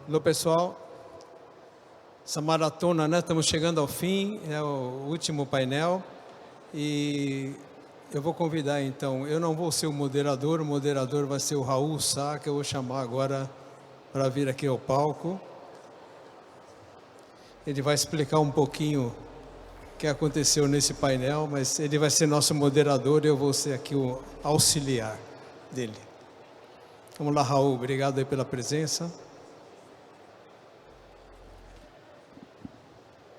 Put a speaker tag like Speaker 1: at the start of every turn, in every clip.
Speaker 1: Alô, pessoal. Essa maratona, né? Estamos chegando ao fim, é o último painel. E eu vou convidar, então, eu não vou ser o moderador vai ser o Raul Sá, que eu vou chamar agora para vir aqui ao palco. Ele vai explicar um pouquinho o que aconteceu nesse painel, mas ele vai ser nosso moderador e eu vou ser aqui o auxiliar dele. Vamos lá, Raul, obrigado aí pela presença.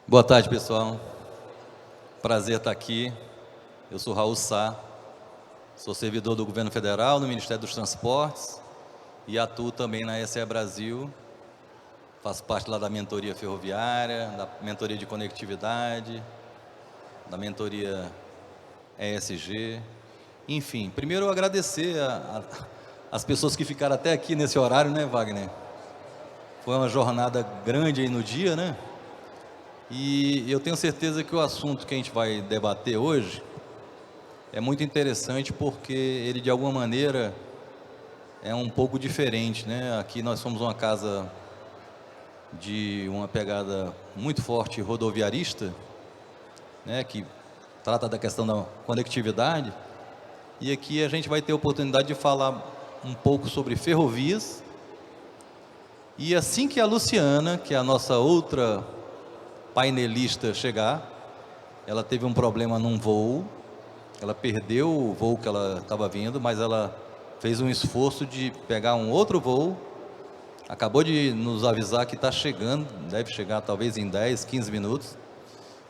Speaker 2: Boa tarde, pessoal. Prazer estar aqui. Eu sou Raul Sá, sou servidor do Governo Federal, no Ministério dos Transportes e atuo também na SE Brasil. Faço parte lá da mentoria ferroviária, da mentoria de conectividade, da mentoria ESG. Enfim, primeiro eu agradecer as pessoas que ficaram até aqui nesse horário, né, Wagner? Foi uma jornada grande aí no dia, né? E eu tenho certeza que o assunto que a gente vai debater hoje é muito interessante porque ele, de alguma maneira, é um pouco diferente, né? Aqui nós somos uma casa de uma pegada muito forte rodoviarista, né? Que trata da questão da conectividade. E aqui a gente vai ter a oportunidade de falar um pouco sobre ferrovias. E assim que a Luciana, que é a nossa outra painelista chegar, ela teve um problema num voo, ela perdeu o voo que ela estava vindo, mas ela fez um esforço de pegar um outro voo, acabou de nos avisar que está chegando, deve chegar talvez em 10, 15 minutos,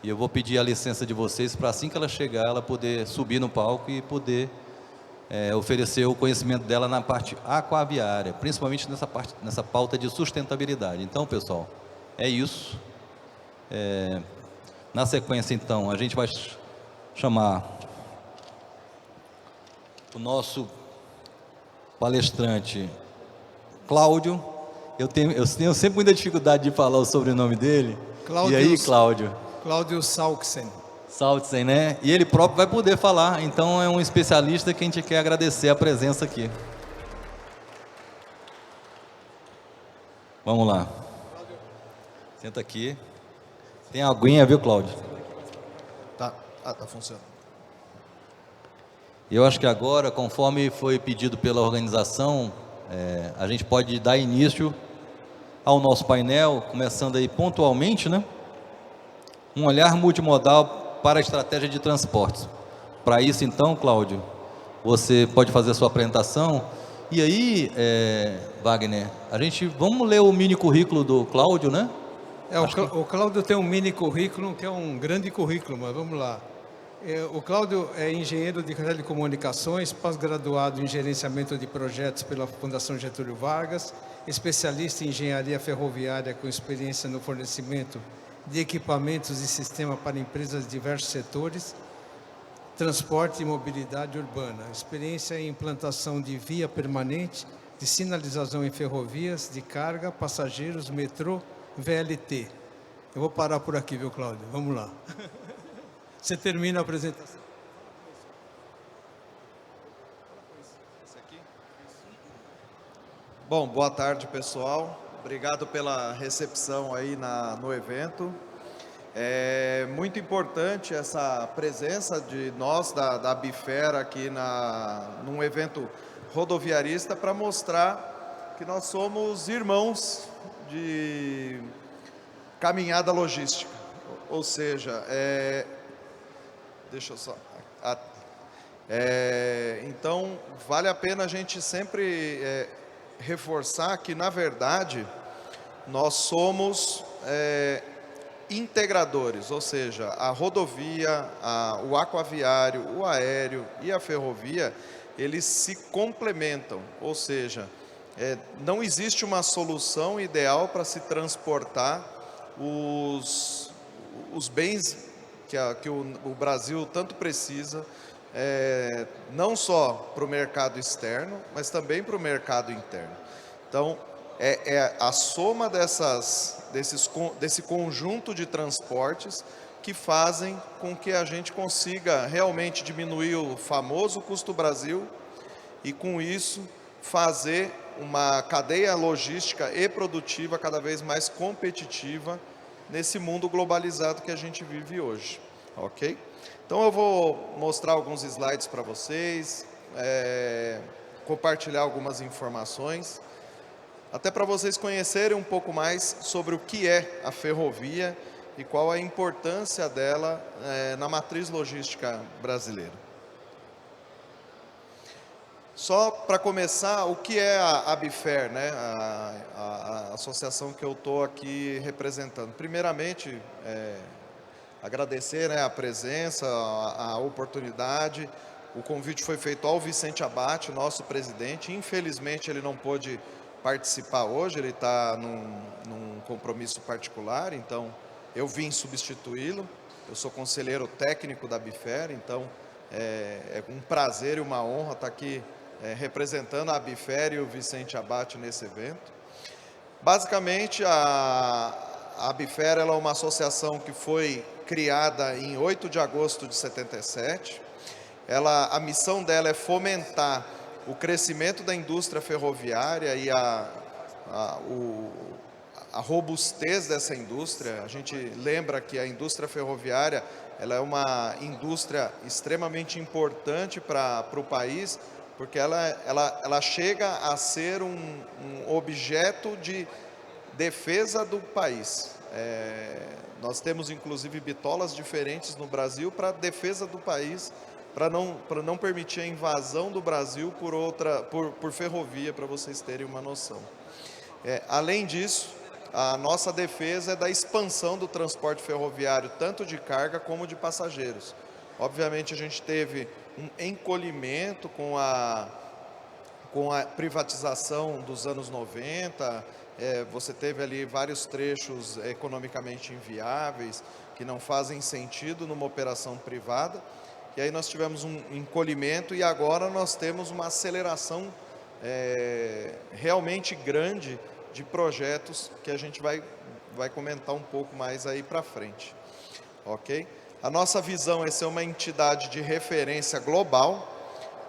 Speaker 2: e eu vou pedir a licença de vocês para assim que ela chegar, ela poder subir no palco e poder oferecer o conhecimento dela na parte aquaviária, principalmente nessa pauta de sustentabilidade. Então, pessoal, é isso. Na sequência, então, a gente vai chamar o nosso palestrante, Cláudio. Eu tenho sempre muita dificuldade de falar o sobrenome dele. E aí, Cláudio?
Speaker 1: Cláudio Salksen.
Speaker 2: Salksen, né? E ele próprio vai poder falar. Então, é um especialista que a gente quer agradecer a presença aqui. Vamos lá. Senta aqui. Tem aguinha, viu, Cláudio?
Speaker 3: Tá funcionando.
Speaker 2: Eu acho que agora, conforme foi pedido pela organização, a gente pode dar início ao nosso painel, começando aí pontualmente, né? Um olhar multimodal para a estratégia de transportes. Para isso, então, Cláudio, você pode fazer a sua apresentação. E aí, Wagner, vamos ler o mini currículo do Cláudio, né?
Speaker 1: O Cláudio tem um mini currículo, que é um grande currículo, mas vamos lá. O Cláudio é engenheiro de telecomunicações, pós-graduado em gerenciamento de projetos pela Fundação Getúlio Vargas, especialista em engenharia ferroviária com experiência no fornecimento de equipamentos e sistemas para empresas de diversos setores, transporte e mobilidade urbana, experiência em implantação de via permanente, de sinalização em ferrovias, de carga, passageiros, metrô, VLT. Eu vou parar por aqui, viu, Cláudio? Vamos lá. Você termina a apresentação.
Speaker 3: Bom, boa tarde, pessoal. Obrigado pela recepção aí no evento. É muito importante essa presença de nós, da Bifera, aqui num evento rodoviarista, para mostrar que nós somos irmãos de caminhada logística. Ou seja, deixa eu só... então, vale a pena a gente sempre reforçar que, na verdade, nós somos integradores, ou seja, a rodovia, o aquaviário, o aéreo e a ferrovia, eles se complementam, ou seja, não existe uma solução ideal para se transportar os bens que o Brasil tanto precisa, não só para o mercado externo, mas também para o mercado interno. Então, a soma desse conjunto de transportes que fazem com que a gente consiga realmente diminuir o famoso custo Brasil e, com isso, fazer uma cadeia logística e produtiva cada vez mais competitiva nesse mundo globalizado que a gente vive hoje, ok? Então eu vou mostrar alguns slides para vocês, compartilhar algumas informações, até para vocês conhecerem um pouco mais sobre o que é a ferrovia e qual a importância dela na matriz logística brasileira. Só para começar, o que é a ABFER, né? a associação que eu estou aqui representando? Primeiramente, agradecer, né, a presença, a oportunidade. O convite foi feito ao Vicente Abate, nosso presidente. Infelizmente, ele não pôde participar hoje, ele está num compromisso particular, então eu vim substituí-lo. Eu sou conselheiro técnico da ABFER, então é um prazer e uma honra estar aqui representando a ABFER e o Vicente Abate nesse evento. Basicamente, a ABFER ela é uma associação que foi criada em 8 de agosto de 77. A missão dela é fomentar o crescimento da indústria ferroviária e a robustez dessa indústria. A gente lembra que a indústria ferroviária ela é uma indústria extremamente importante para o país, porque ela chega a ser um objeto de defesa do país. Nós temos inclusive bitolas diferentes no Brasil para defesa do país, para não permitir a invasão do Brasil por ferrovia, para vocês terem uma noção. Além disso, a nossa defesa é da expansão do transporte ferroviário, tanto de carga como de passageiros. Obviamente a gente teve um encolhimento com a privatização dos anos 90, você teve ali vários trechos economicamente inviáveis, que não fazem sentido numa operação privada, e aí nós tivemos um encolhimento e agora nós temos uma aceleração realmente grande de projetos que a gente vai comentar um pouco mais aí para frente, ok? A nossa visão é ser uma entidade de referência global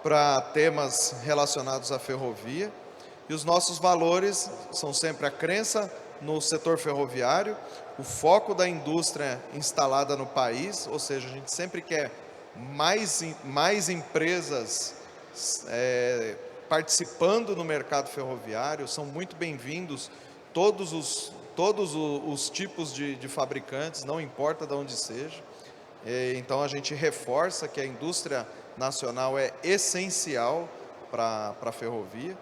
Speaker 3: para temas relacionados à ferrovia, e os nossos valores são sempre a crença no setor ferroviário, o foco da indústria instalada no país, ou seja, a gente sempre quer mais empresas participando no mercado ferroviário. São muito bem-vindos todos os tipos de fabricantes, não importa de onde seja. Então a gente reforça que a indústria nacional é essencial para a ferrovia.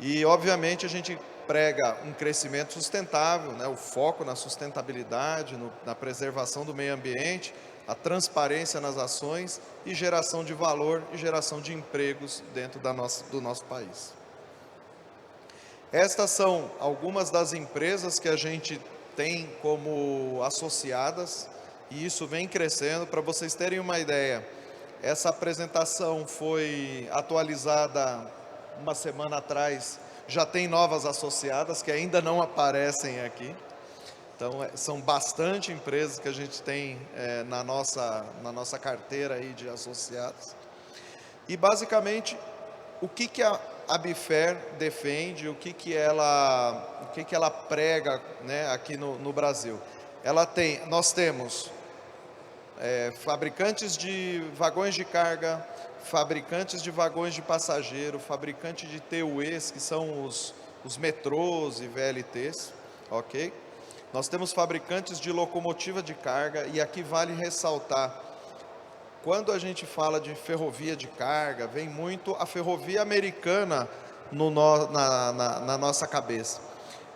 Speaker 3: E obviamente a gente prega um crescimento sustentável, né? O foco na sustentabilidade, na preservação do meio ambiente, a transparência nas ações e geração de valor e geração de empregos dentro do nosso país. Estas são algumas das empresas que a gente tem como associadas, e isso vem crescendo. Para vocês terem uma ideia, essa apresentação foi atualizada uma semana atrás, já tem novas associadas que ainda não aparecem aqui. Então, são bastante empresas que a gente tem na nossa carteira aí de associados. E, basicamente, o que a ABFER defende, o que ela prega, né, aqui no Brasil? Nós temos fabricantes de vagões de carga, fabricantes de vagões de passageiro, fabricante de TUEs, que são os metrôs e VLTs, ok? Nós temos fabricantes de locomotiva de carga, e aqui vale ressaltar, quando a gente fala de ferrovia de carga, vem muito a ferrovia americana na nossa cabeça.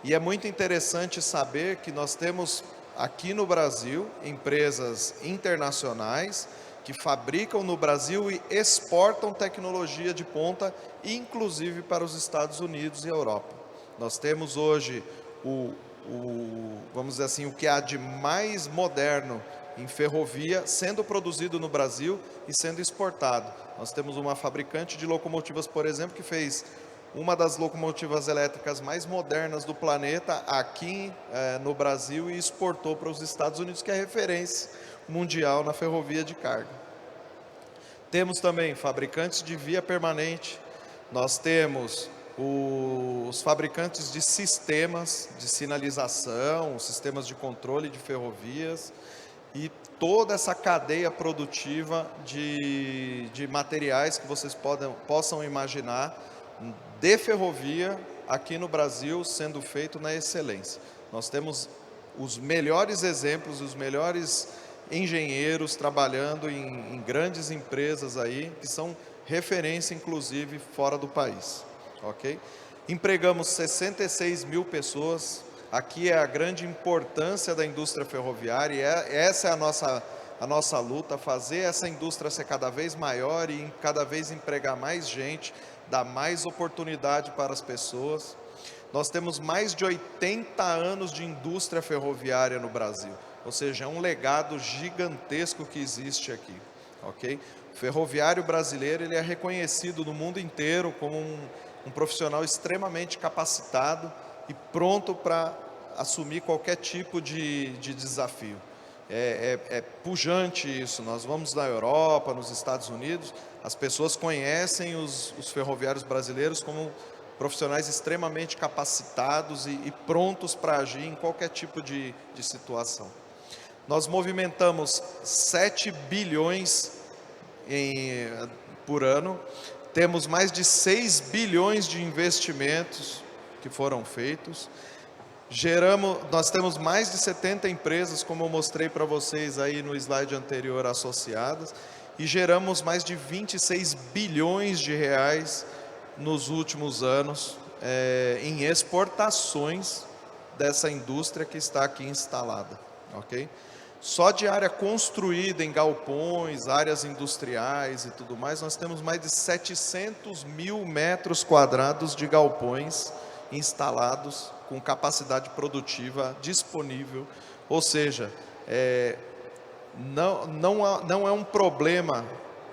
Speaker 3: E é muito interessante saber que nós temos aqui no Brasil empresas internacionais que fabricam no Brasil e exportam tecnologia de ponta, inclusive para os Estados Unidos e Europa. Nós temos hoje vamos dizer assim, o que há de mais moderno em ferrovia sendo produzido no Brasil e sendo exportado. Nós temos uma fabricante de locomotivas, por exemplo, que fez uma das locomotivas elétricas mais modernas do planeta aqui no Brasil e exportou para os Estados Unidos, que é referência mundial na ferrovia de carga. Temos também fabricantes de via permanente, nós temos os fabricantes de sistemas de sinalização, sistemas de controle de ferrovias e toda essa cadeia produtiva de materiais que vocês possam imaginar de ferrovia aqui no Brasil sendo feito na excelência. Nós temos os melhores exemplos, os melhores engenheiros trabalhando em grandes empresas aí, que são referência inclusive fora do país. Ok? Empregamos 66 mil pessoas. Aqui é a grande importância da indústria ferroviária, e essa é a nossa luta, fazer essa indústria ser cada vez maior e cada vez empregar mais gente, dar mais oportunidade para as pessoas. Nós temos mais de 80 anos de indústria ferroviária no Brasil, ou seja, é um legado gigantesco que existe aqui. Ok? O ferroviário brasileiro ele é reconhecido no mundo inteiro como um profissional extremamente capacitado e pronto para assumir qualquer tipo de desafio. É pujante isso. Nós vamos na Europa, nos Estados Unidos, as pessoas conhecem os ferroviários brasileiros como profissionais extremamente capacitados e prontos para agir em qualquer tipo de situação. Nós movimentamos 7 bilhões por ano. Temos mais de 6 bilhões de investimentos que foram feitos. Nós temos mais de 70 empresas, como eu mostrei para vocês aí no slide anterior, associadas, e geramos mais de 26 bilhões de reais nos últimos anos em exportações dessa indústria que está aqui instalada. Ok? Só de área construída em galpões, áreas industriais e tudo mais, nós temos mais de 700 mil metros quadrados de galpões instalados com capacidade produtiva disponível. Ou seja, não é um problema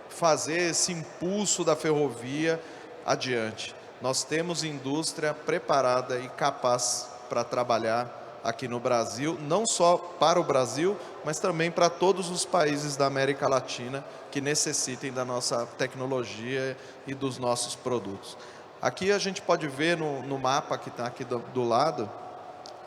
Speaker 3: fazer esse impulso da ferrovia adiante. Nós temos indústria preparada e capaz para trabalhar aqui no Brasil, não só para o Brasil, mas também para todos os países da América Latina que necessitem da nossa tecnologia e dos nossos produtos. Aqui a gente pode ver no mapa que está aqui do lado,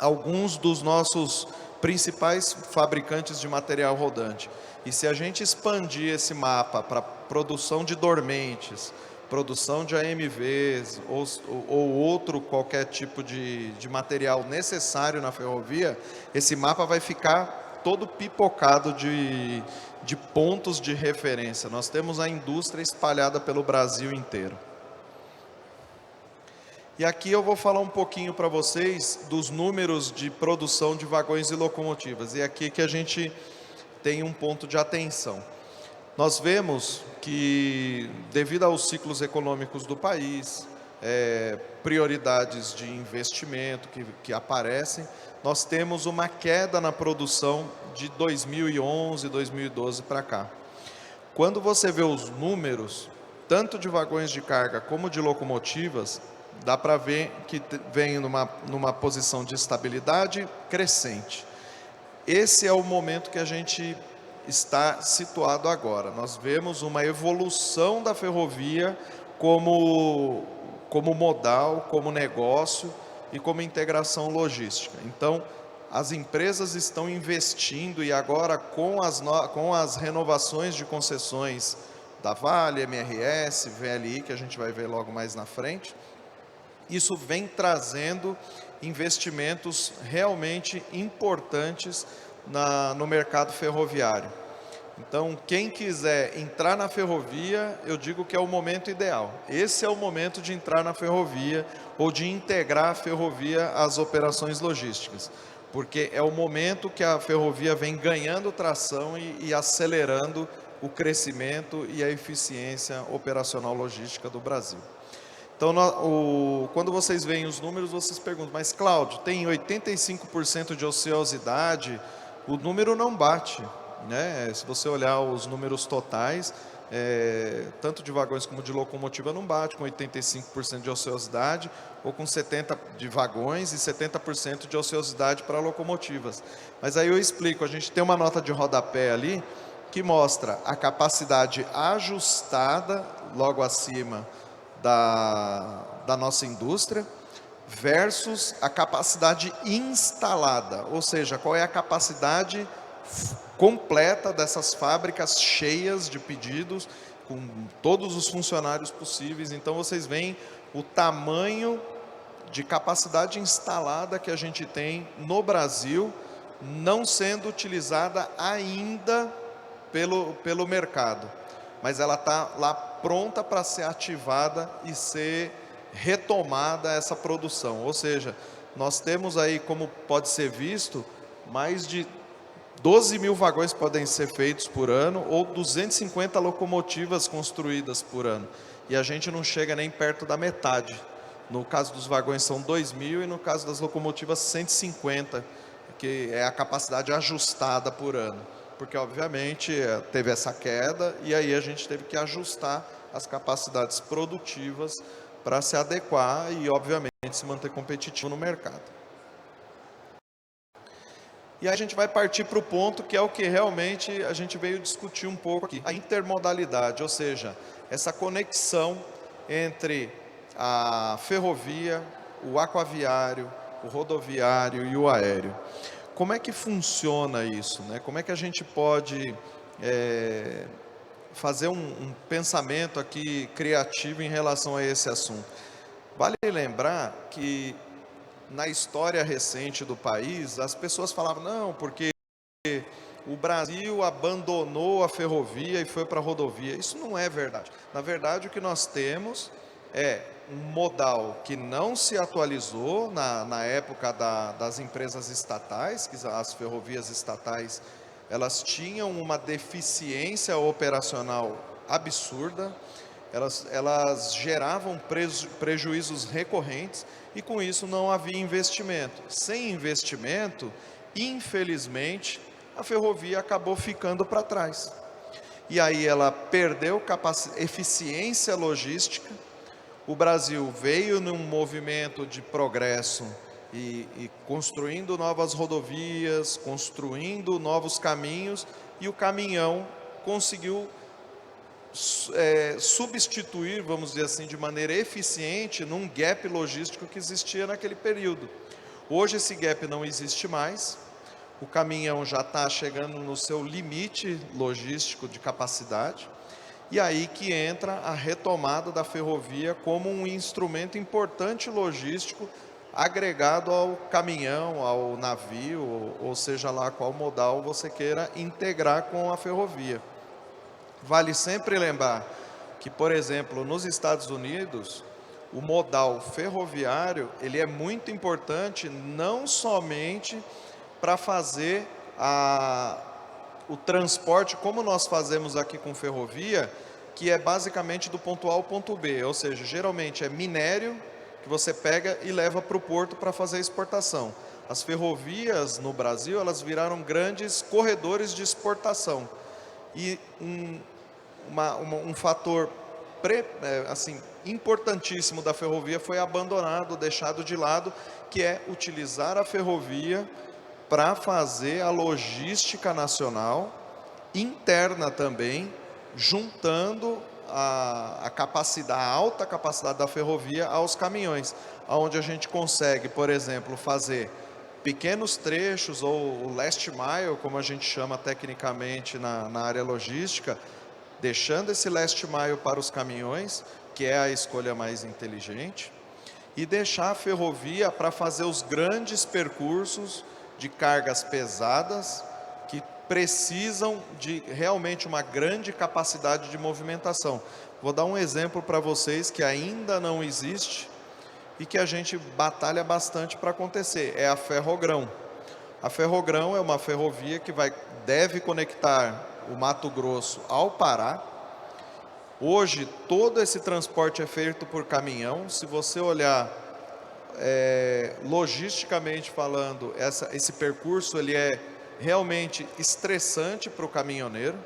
Speaker 3: alguns dos nossos principais fabricantes de material rodante. E se a gente expandir esse mapa para produção de dormentes, produção de AMVs ou outro qualquer tipo de material necessário na ferrovia, esse mapa vai ficar todo pipocado de pontos de referência. Nós temos a indústria espalhada pelo Brasil inteiro. E aqui eu vou falar um pouquinho para vocês dos números de produção de vagões e locomotivas. E aqui que a gente tem um ponto de atenção. Nós vemos que, devido aos ciclos econômicos do país, prioridades de investimento que aparecem, nós temos uma queda na produção de 2011, 2012 para cá. Quando você vê os números, tanto de vagões de carga como de locomotivas, dá para ver que vem numa posição de estabilidade crescente. Esse é o momento que a gente está situado agora. Nós vemos uma evolução da ferrovia como modal, como negócio e como integração logística. Então, as empresas estão investindo e agora com as renovações de concessões da Vale, MRS, VLI, que a gente vai ver logo mais na frente, isso vem trazendo investimentos realmente importantes no mercado ferroviário. Então, quem quiser entrar na ferrovia, eu digo que é o momento ideal. Esse é o momento de entrar na ferrovia ou de integrar a ferrovia às operações logísticas, porque é o momento que a ferrovia vem ganhando tração e acelerando o crescimento e a eficiência operacional logística do Brasil. Então, quando vocês veem os números, vocês perguntam, mas Cláudio, tem 85% de ociosidade, o número não bate, né? Se você olhar os números totais, tanto de vagões como de locomotiva não bate, com 85% de ociosidade, ou com 70% de vagões e 70% de ociosidade para locomotivas. Mas aí eu explico, a gente tem uma nota de rodapé ali, que mostra a capacidade ajustada, logo acima da nossa indústria, versus a capacidade instalada, ou seja, qual é a capacidade completa dessas fábricas cheias de pedidos, com todos os funcionários possíveis. Então vocês veem o tamanho de capacidade instalada que a gente tem no Brasil, não sendo utilizada ainda pelo mercado, mas ela está lá pronta para ser ativada e ser retomada essa produção. Ou seja, nós temos aí, como pode ser visto, mais de 12 mil vagões podem ser feitos por ano, ou 250 locomotivas construídas por ano. E a gente não chega nem perto da metade. No caso dos vagões são 2.000 e no caso das locomotivas 150, que é a capacidade ajustada por ano. Porque, obviamente, teve essa queda e aí a gente teve que ajustar as capacidades produtivas para se adequar e, obviamente, se manter competitivo no mercado. E aí a gente vai partir para o ponto que é o que realmente a gente veio discutir um pouco aqui, a intermodalidade, ou seja, essa conexão entre a ferrovia, o aquaviário, o rodoviário e o aéreo. Como é que funciona isso, né? Como é que a gente pode fazer um pensamento aqui criativo em relação a esse assunto? Vale lembrar que na história recente do país, as pessoas falavam, não, porque o Brasil abandonou a ferrovia e foi para a rodovia. Isso não é verdade. Na verdade, o que nós temos é um modal que não se atualizou na época das empresas estatais, que as ferrovias estatais, elas tinham uma deficiência operacional absurda, elas geravam prejuízos recorrentes e com isso não havia investimento. Sem investimento, infelizmente, a ferrovia acabou ficando para trás. E aí ela perdeu eficiência logística. O Brasil veio num movimento de progresso e construindo novas rodovias, construindo novos caminhos, e o caminhão conseguiu substituir, vamos dizer assim, de maneira eficiente, num gap logístico que existia naquele período. Hoje esse gap não existe mais, o caminhão já está chegando no seu limite logístico de capacidade, e aí que entra a retomada da ferrovia como um instrumento importante logístico agregado ao caminhão, ao navio, ou seja lá qual modal você queira integrar com a ferrovia. Vale sempre lembrar que, por exemplo, nos Estados Unidos, o modal ferroviário ele é muito importante não somente para fazer o transporte como nós fazemos aqui com ferrovia, que é basicamente do ponto A ao ponto B, ou seja, geralmente é minério que você pega e leva para o porto para fazer a exportação. As ferrovias no Brasil, elas viraram grandes corredores de exportação. E um fator assim, importantíssimo da ferrovia foi abandonado, deixado de lado, que é utilizar a ferrovia para fazer a logística nacional, interna também, juntando a alta capacidade da ferrovia aos caminhões, onde a gente consegue, por exemplo, fazer pequenos trechos, ou o last mile, como a gente chama tecnicamente na área logística, deixando esse last mile para os caminhões, que é a escolha mais inteligente, e deixar a ferrovia para fazer os grandes percursos de cargas pesadas, que precisam de realmente uma grande capacidade de movimentação. Vou dar um exemplo para vocês que ainda não existe e que a gente batalha bastante para acontecer, é a Ferrogrão. A Ferrogrão é uma ferrovia que deve conectar o Mato Grosso ao Pará. Hoje, todo esse transporte é feito por caminhão. Se você olhar, logisticamente falando, esse percurso ele é realmente estressante para o caminhoneiro.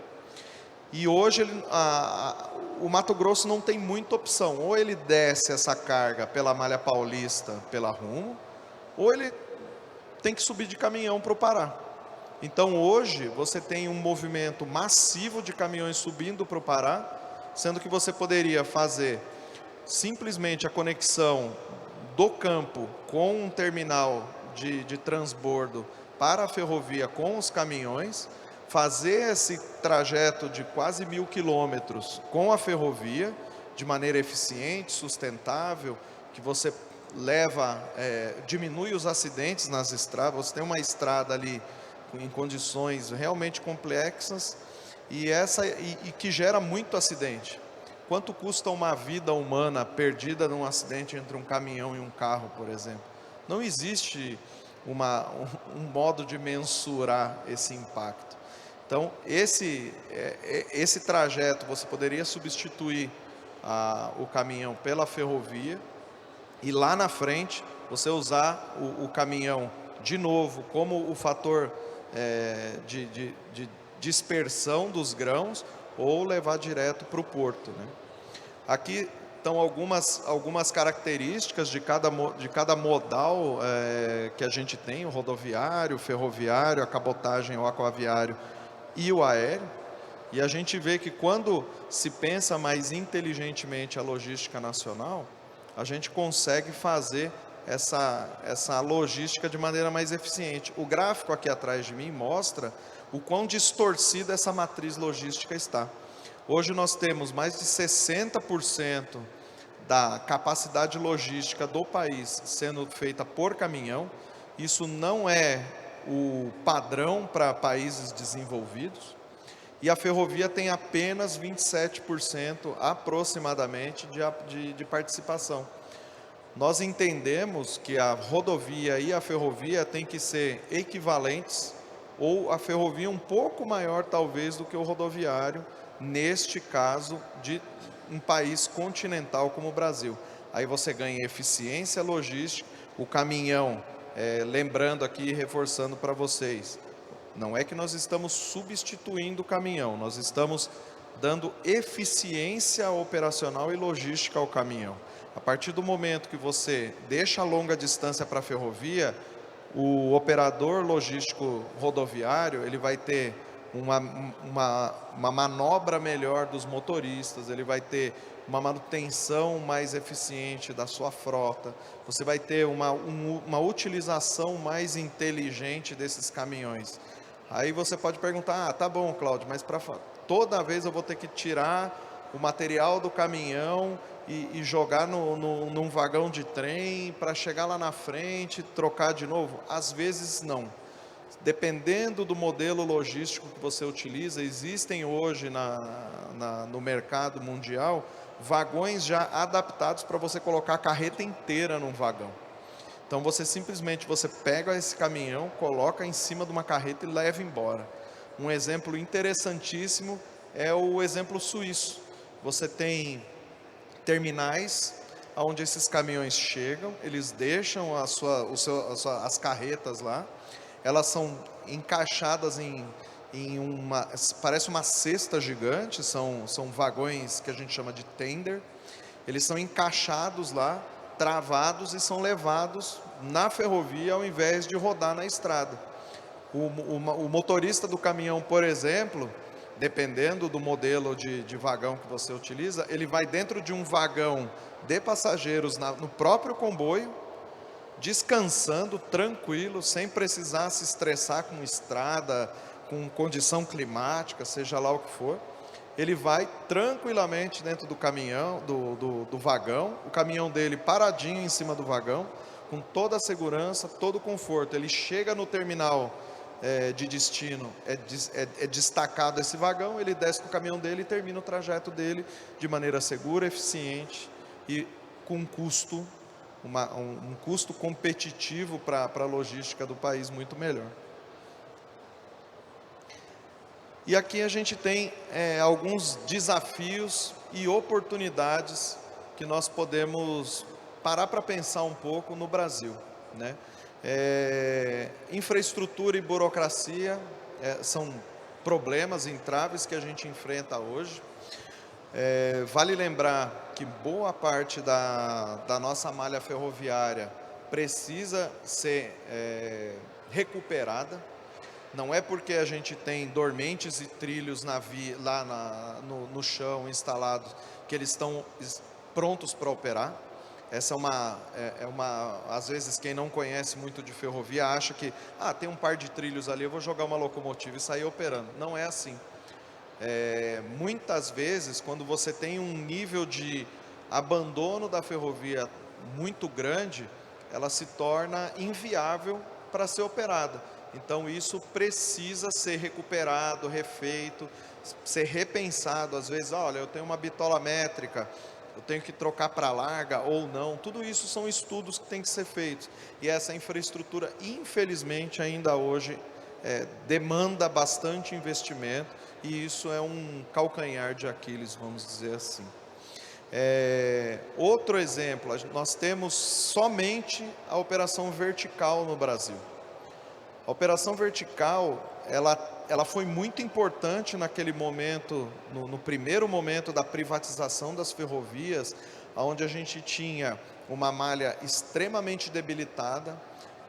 Speaker 3: E hoje o Mato Grosso não tem muita opção. Ou ele desce essa carga pela Malha Paulista, pela Rumo, ou ele tem que subir de caminhão para o Pará. Então hoje você tem um movimento massivo de caminhões subindo para o Pará, sendo que você poderia fazer simplesmente a conexão do campo com um terminal de transbordo para a ferrovia com os caminhões, fazer esse trajeto de quase 1.000 quilômetros com a ferrovia, de maneira eficiente, sustentável, que você diminui os acidentes nas estradas. Você tem uma estrada ali em condições realmente complexas e que gera muito acidente. Quanto custa uma vida humana perdida num acidente entre um caminhão e um carro, por exemplo? Não existe um modo de mensurar esse impacto. Então, esse trajeto você poderia substituir o caminhão pela ferrovia e lá na frente você usar o caminhão de novo como o fator de dispersão dos grãos ou levar direto para o porto, né? Aqui estão algumas características de cada modal que a gente tem: o rodoviário, o ferroviário, a cabotagem, o aquaviário e o aéreo. E a gente vê que quando se pensa mais inteligentemente a logística nacional, a gente consegue fazer essa logística de maneira mais eficiente. O gráfico aqui atrás de mim mostra o quão distorcida essa matriz logística está. Hoje nós temos mais de 60% da capacidade logística do país sendo feita por caminhão. Isso não é o padrão para países desenvolvidos. E a ferrovia tem apenas 27% aproximadamente de participação. Nós entendemos que a rodovia e a ferrovia têm que ser equivalentes, ou a ferrovia um pouco maior talvez do que o rodoviário, neste caso de um país continental como o Brasil. Aí você ganha eficiência logística. O caminhão, lembrando aqui e reforçando para vocês, não é que nós estamos substituindo o caminhão, nós estamos dando eficiência operacional e logística ao caminhão. A partir do momento que você deixa a longa distância para a ferrovia, o operador logístico rodoviário, ele vai ter uma manobra melhor dos motoristas, ele vai ter uma manutenção mais eficiente da sua frota, você vai ter uma utilização mais inteligente desses caminhões. Aí você pode perguntar: tá bom, Cláudio, mas toda vez eu vou ter que tirar o material do caminhão e jogar num vagão de trem para chegar lá na frente, trocar de novo? Às vezes não. Dependendo do modelo logístico que você utiliza, existem hoje no mercado mundial vagões já adaptados para você colocar a carreta inteira num vagão. Então você pega esse caminhão, coloca em cima de uma carreta e leva embora. Um exemplo interessantíssimo é o exemplo suíço. Você tem terminais onde esses caminhões chegam, eles deixam as carretas lá, elas são encaixadas parece uma cesta gigante, são vagões que a gente chama de tender. Eles são encaixados lá, travados e são levados na ferrovia ao invés de rodar na estrada. O motorista do caminhão, por exemplo, dependendo do modelo de vagão que você utiliza, ele vai dentro de um vagão de passageiros no próprio comboio, descansando, tranquilo, sem precisar se estressar com estrada, com condição climática, seja lá o que for. Ele vai tranquilamente dentro do caminhão, do vagão, o caminhão dele paradinho em cima do vagão, com toda a segurança, todo o conforto. Ele chega no terminal de destino, é destacado esse vagão, ele desce com o caminhão dele e termina o trajeto dele de maneira segura, eficiente e com um custo competitivo para a logística do país muito melhor. E aqui a gente tem alguns desafios e oportunidades que nós podemos parar para pensar um pouco no Brasil, né? Infraestrutura e burocracia são problemas, entraves que a gente enfrenta hoje. Vale lembrar que boa parte da nossa malha ferroviária precisa ser recuperada. Não é porque a gente tem dormentes e trilhos lá no chão instalados que eles estão prontos para operar. Essa às vezes quem não conhece muito de ferrovia acha que tem um par de trilhos ali, eu vou jogar uma locomotiva e sair operando. Não é assim. Muitas vezes, quando você tem um nível de abandono da ferrovia muito grande, ela se torna inviável para ser operada. Então isso precisa ser recuperado, refeito, ser repensado. Às vezes, olha, eu tenho uma bitola métrica, eu tenho que trocar para larga ou não. Tudo isso são estudos que têm que ser feitos. E essa infraestrutura, infelizmente, ainda hoje demanda bastante investimento, e isso é um calcanhar de Aquiles, vamos dizer assim. Outro exemplo, nós temos somente a operação vertical no Brasil. A operação vertical, ela foi muito importante naquele momento, no primeiro momento da privatização das ferrovias, onde a gente tinha uma malha extremamente debilitada,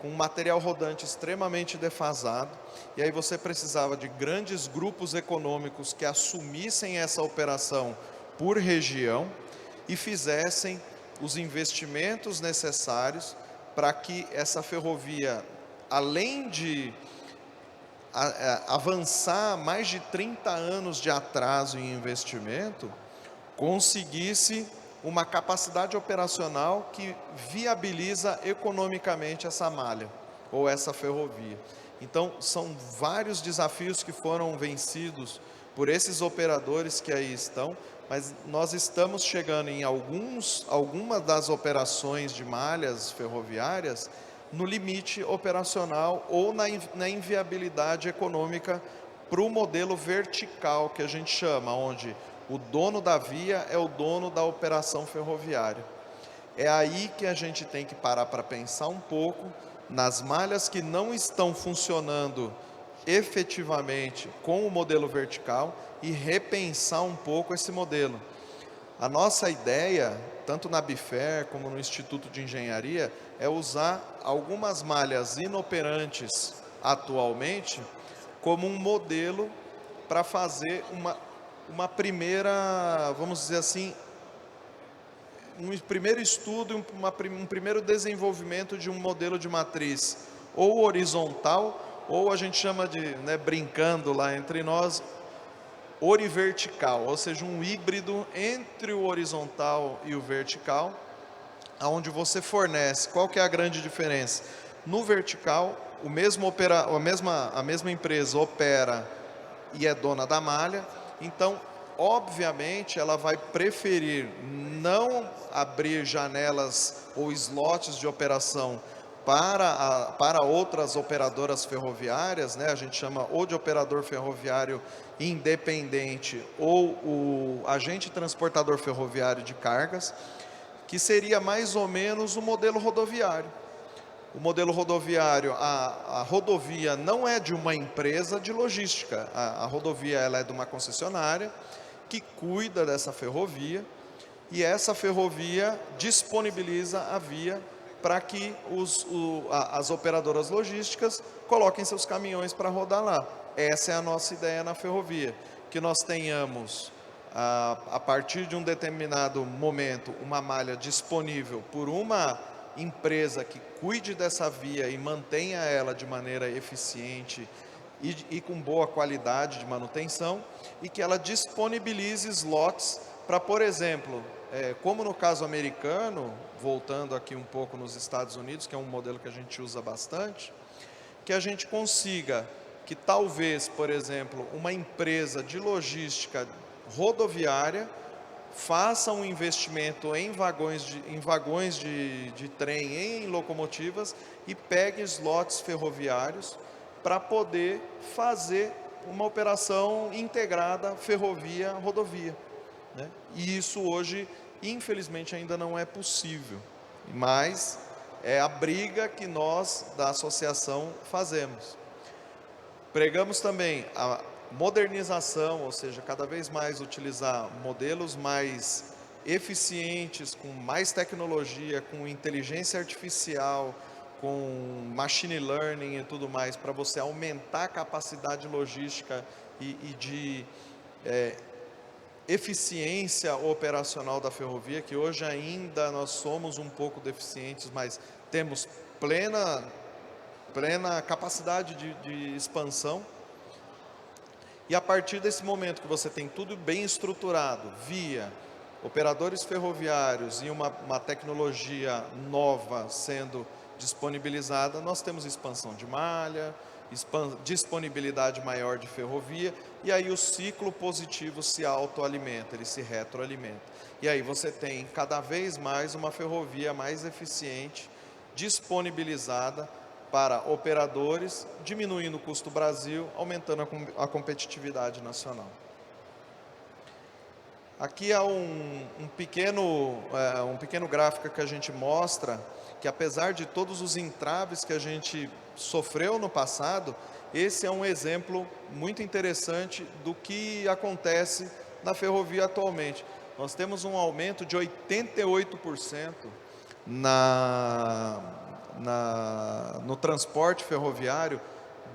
Speaker 3: com um material rodante extremamente defasado, e aí você precisava de grandes grupos econômicos que assumissem essa operação por região e fizessem os investimentos necessários para que essa ferrovia, além de avançar mais de 30 anos de atraso em investimento, conseguisse uma capacidade operacional que viabiliza economicamente essa malha ou essa ferrovia. Então, são vários desafios que foram vencidos por esses operadores que aí estão, mas nós estamos chegando em algumas das operações de malhas ferroviárias no limite operacional ou na inviabilidade econômica para o modelo vertical, que a gente chama, onde o dono da via é o dono da operação ferroviária. É aí que a gente tem que parar para pensar um pouco nas malhas que não estão funcionando efetivamente com o modelo vertical e repensar um pouco esse modelo. A nossa ideia, tanto na Bifer como no Instituto de Engenharia, é usar algumas malhas inoperantes atualmente como um modelo para fazer uma primeira, vamos dizer assim, um primeiro estudo, um primeiro desenvolvimento de um modelo de matriz ou horizontal, ou a gente chama de, brincando lá entre nós, horivertical, ou seja, um híbrido entre o horizontal e o vertical, onde você fornece. Qual que é a grande diferença? No vertical, a mesma empresa opera e é dona da malha, então, obviamente, ela vai preferir não abrir janelas ou slots de operação para outras operadoras ferroviárias, a gente chama ou de operador ferroviário independente ou o agente transportador ferroviário de cargas, que seria mais ou menos o modelo rodoviário. O modelo rodoviário, a rodovia não é de uma empresa de logística, a rodovia ela é de uma concessionária que cuida dessa ferrovia, e essa ferrovia disponibiliza a via para que as operadoras logísticas coloquem seus caminhões para rodar lá. Essa é a nossa ideia na ferrovia, que nós tenhamos, a partir de um determinado momento, uma malha disponível por uma empresa que cuide dessa via e mantenha ela de maneira eficiente e com boa qualidade de manutenção, e que ela disponibilize slots para, por exemplo, como no caso americano, voltando aqui um pouco nos Estados Unidos, que é um modelo que a gente usa bastante, que a gente consiga que talvez, por exemplo, uma empresa de logística rodoviária faça um investimento em vagões de trem, em locomotivas, e pegue slots ferroviários para poder fazer uma operação integrada ferrovia-rodovia. E isso hoje, infelizmente, ainda não é possível, mas é a briga que nós da associação fazemos. Pregamos também a modernização, ou seja, cada vez mais utilizar modelos mais eficientes, com mais tecnologia, com inteligência artificial, com machine learning e tudo mais, para você aumentar a capacidade logística e de eficiência operacional da ferrovia, que hoje ainda nós somos um pouco deficientes, mas temos plena capacidade de expansão. E a partir desse momento que você tem tudo bem estruturado, via operadores ferroviários e uma tecnologia nova sendo disponibilizada, nós temos expansão de malha, disponibilidade maior de ferrovia, e aí o ciclo positivo se autoalimenta, ele se retroalimenta. E aí você tem cada vez mais uma ferrovia mais eficiente, disponibilizada para operadores, diminuindo o custo Brasil, aumentando a competitividade nacional. Aqui há um pequeno gráfico que a gente mostra que, apesar de todos os entraves que a gente sofreu no passado, esse é um exemplo muito interessante do que acontece na ferrovia atualmente. Nós temos um aumento de 88% no transporte ferroviário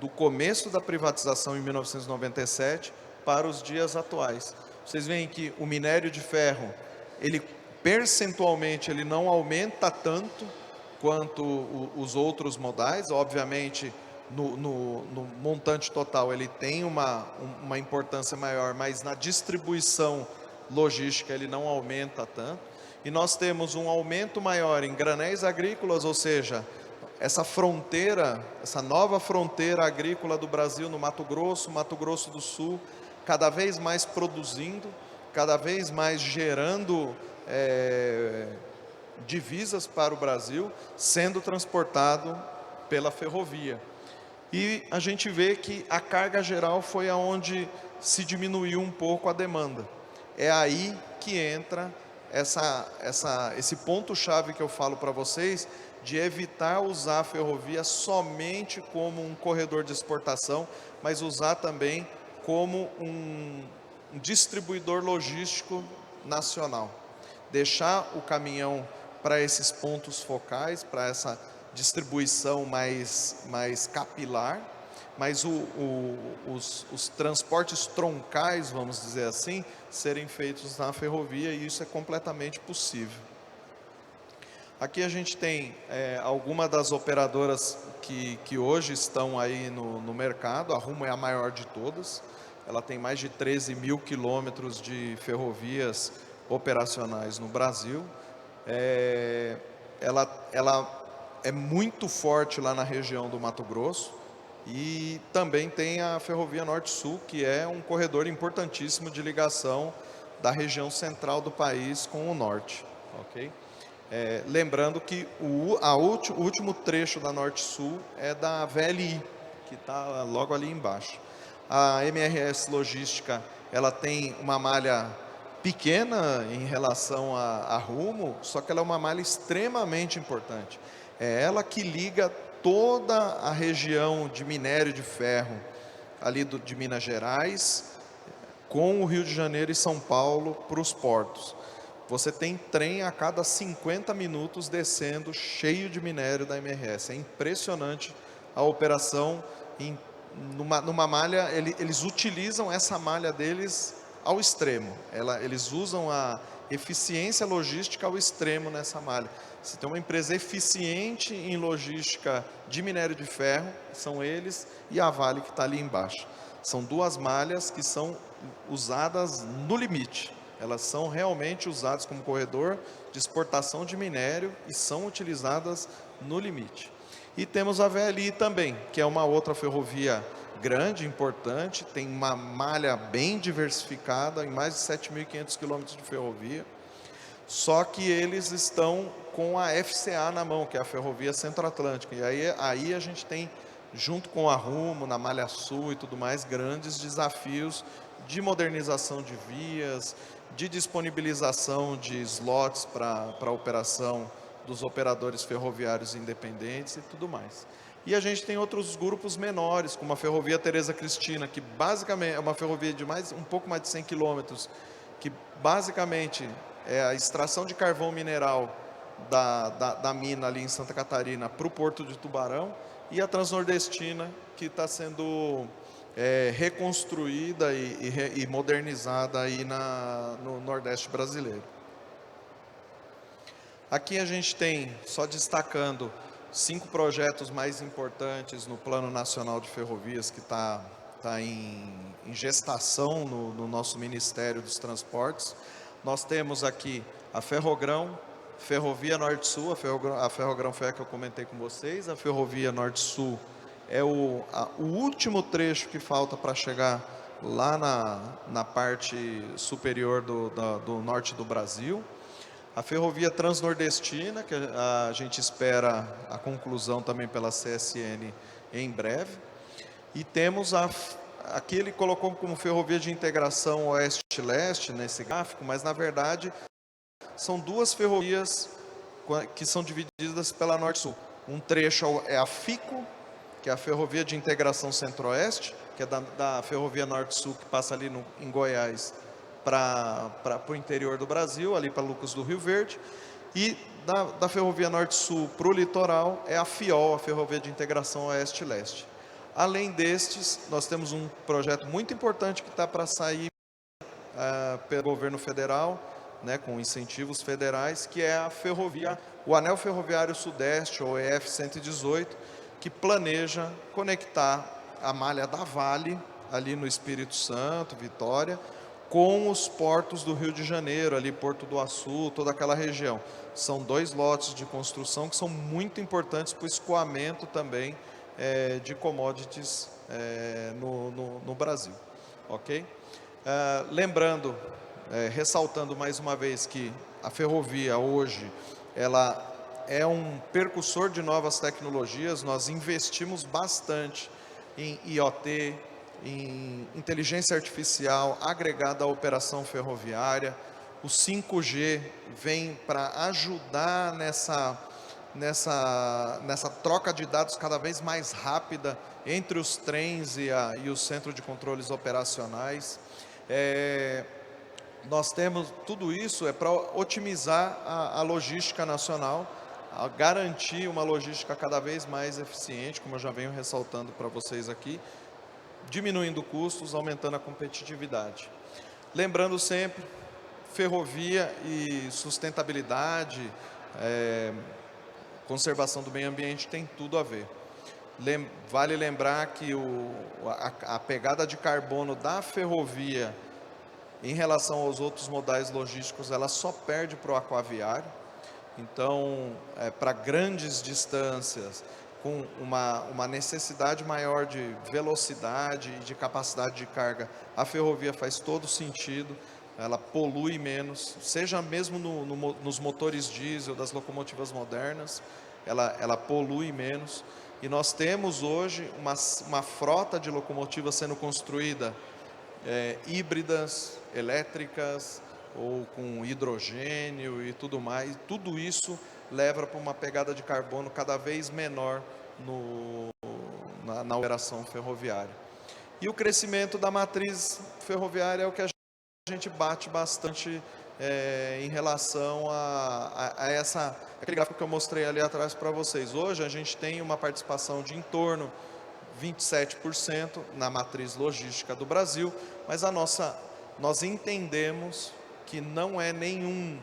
Speaker 3: do começo da privatização em 1997 para os dias atuais. Vocês veem que o minério de ferro, ele percentualmente ele não aumenta tanto quanto os outros modais. Obviamente, no montante total ele tem uma importância maior, mas na distribuição logística ele não aumenta tanto. E nós temos um aumento maior em granéis agrícolas, ou seja, essa nova fronteira agrícola do Brasil no Mato Grosso do Sul, cada vez mais produzindo, cada vez mais gerando divisas para o Brasil, sendo transportado pela ferrovia. E a gente vê que a carga geral foi aonde se diminuiu um pouco a demanda. É aí que entra esse ponto-chave que eu falo para vocês, de evitar usar a ferrovia somente como um corredor de exportação, mas usar também como um distribuidor logístico nacional. Deixar o caminhão para esses pontos focais, para essa distribuição mais capilar, mas os transportes troncais, vamos dizer assim, serem feitos na ferrovia, e isso é completamente possível. Aqui a gente tem algumas das operadoras que hoje estão aí no mercado. A Rumo é a maior de todas, ela tem mais de 13 mil quilômetros de ferrovias operacionais no Brasil. Ela é muito forte lá na região do Mato Grosso, e também tem a Ferrovia Norte-Sul, que é um corredor importantíssimo de ligação da região central do país com o norte. Okay? Lembrando que o último trecho da Norte-Sul é da VLI, que está logo ali embaixo. A MRS Logística, ela tem uma malha pequena em relação à Rumo, só que ela é uma malha extremamente importante. É ela que liga toda a região de minério de ferro, ali de Minas Gerais, com o Rio de Janeiro e São Paulo para os portos. Você tem trem a cada 50 minutos descendo cheio de minério da MRS. É impressionante a operação numa malha. Eles utilizam essa malha deles ao extremo. Eles usam a eficiência logística ao extremo nessa malha. Se tem uma empresa eficiente em logística de minério de ferro, são eles, e a Vale, que está ali embaixo. São duas malhas que são usadas no limite. Elas são realmente usadas como corredor de exportação de minério e são utilizadas no limite. E temos a VLI também, que é uma outra ferrovia grande, importante, tem uma malha bem diversificada, em mais de 7.500 quilômetros de ferrovia. Só que eles estão com a FCA na mão, que é a Ferrovia Centro-Atlântica. E aí a gente tem, junto com a Rumo, na Malha Sul e tudo mais, grandes desafios de modernização de vias, de disponibilização de slots para a operação dos operadores ferroviários independentes e tudo mais. E a gente tem outros grupos menores, como a Ferrovia Tereza Cristina, que basicamente é uma ferrovia de um pouco mais de 100 quilômetros, que basicamente é a extração de carvão mineral da mina ali em Santa Catarina para o Porto de Tubarão, e a Transnordestina, que está sendo reconstruída e modernizada aí no Nordeste brasileiro. Aqui a gente tem, só destacando, 5 projetos mais importantes no Plano Nacional de Ferrovias que está em gestação no nosso Ministério dos Transportes. Nós temos aqui a Ferrogrão, Ferrovia Norte-Sul, a Ferrogrão foi a que eu comentei com vocês, a Ferrovia Norte-Sul é o último trecho que falta para chegar lá na parte superior do norte do Brasil. A Ferrovia Transnordestina, que a gente espera a conclusão também pela CSN em breve. E temos aqui ele colocou como Ferrovia de Integração Oeste-Leste nesse gráfico, mas na verdade são 2 ferrovias que são divididas pela Norte-Sul. Um trecho é a FICO, que é a Ferrovia de Integração Centro-Oeste, que é da Ferrovia Norte-Sul, que passa ali em Goiás para o interior do Brasil, ali para Lucas do Rio Verde. E da Ferrovia Norte-Sul para o litoral é a FIOL, a Ferrovia de Integração Oeste-Leste. Além destes, nós temos um projeto muito importante que está para sair pelo governo federal, né, com incentivos federais, que é o Anel Ferroviário Sudeste, ou EF-118, que planeja conectar a malha da Vale, ali no Espírito Santo, Vitória, com os portos do Rio de Janeiro, ali Porto do Açu, toda aquela região. São 2 lotes de construção que são muito importantes para o escoamento também de commodities no Brasil. Ok? Lembrando, ressaltando mais uma vez que a ferrovia hoje, ela é um percussor de novas tecnologias. Nós investimos bastante em IoT, em inteligência artificial agregada à operação ferroviária. O 5G vem para ajudar nessa troca de dados cada vez mais rápida entre os trens e o centro de controles operacionais. Nós temos tudo isso para otimizar a logística nacional, a garantir uma logística cada vez mais eficiente, como eu já venho ressaltando para vocês aqui, diminuindo custos, aumentando a competitividade. Lembrando sempre, ferrovia e sustentabilidade, conservação do meio ambiente tem tudo a ver. Vale lembrar que a pegada de carbono da ferrovia em relação aos outros modais logísticos, ela só perde para o aquaviário. Então, para grandes distâncias, com uma necessidade maior de velocidade e de capacidade de carga, a ferrovia faz todo sentido, ela polui menos, seja mesmo nos motores diesel das locomotivas modernas, ela polui menos. E nós temos hoje uma frota de locomotivas sendo construída, híbridas, elétricas, ou com hidrogênio e tudo mais. Tudo isso leva para uma pegada de carbono cada vez menor na operação ferroviária. E o crescimento da matriz ferroviária é o que a gente bate bastante em relação aquele gráfico que eu mostrei ali atrás para vocês. Hoje a gente tem uma participação de em torno 27% na matriz logística do Brasil, mas nós entendemos que não é nenhum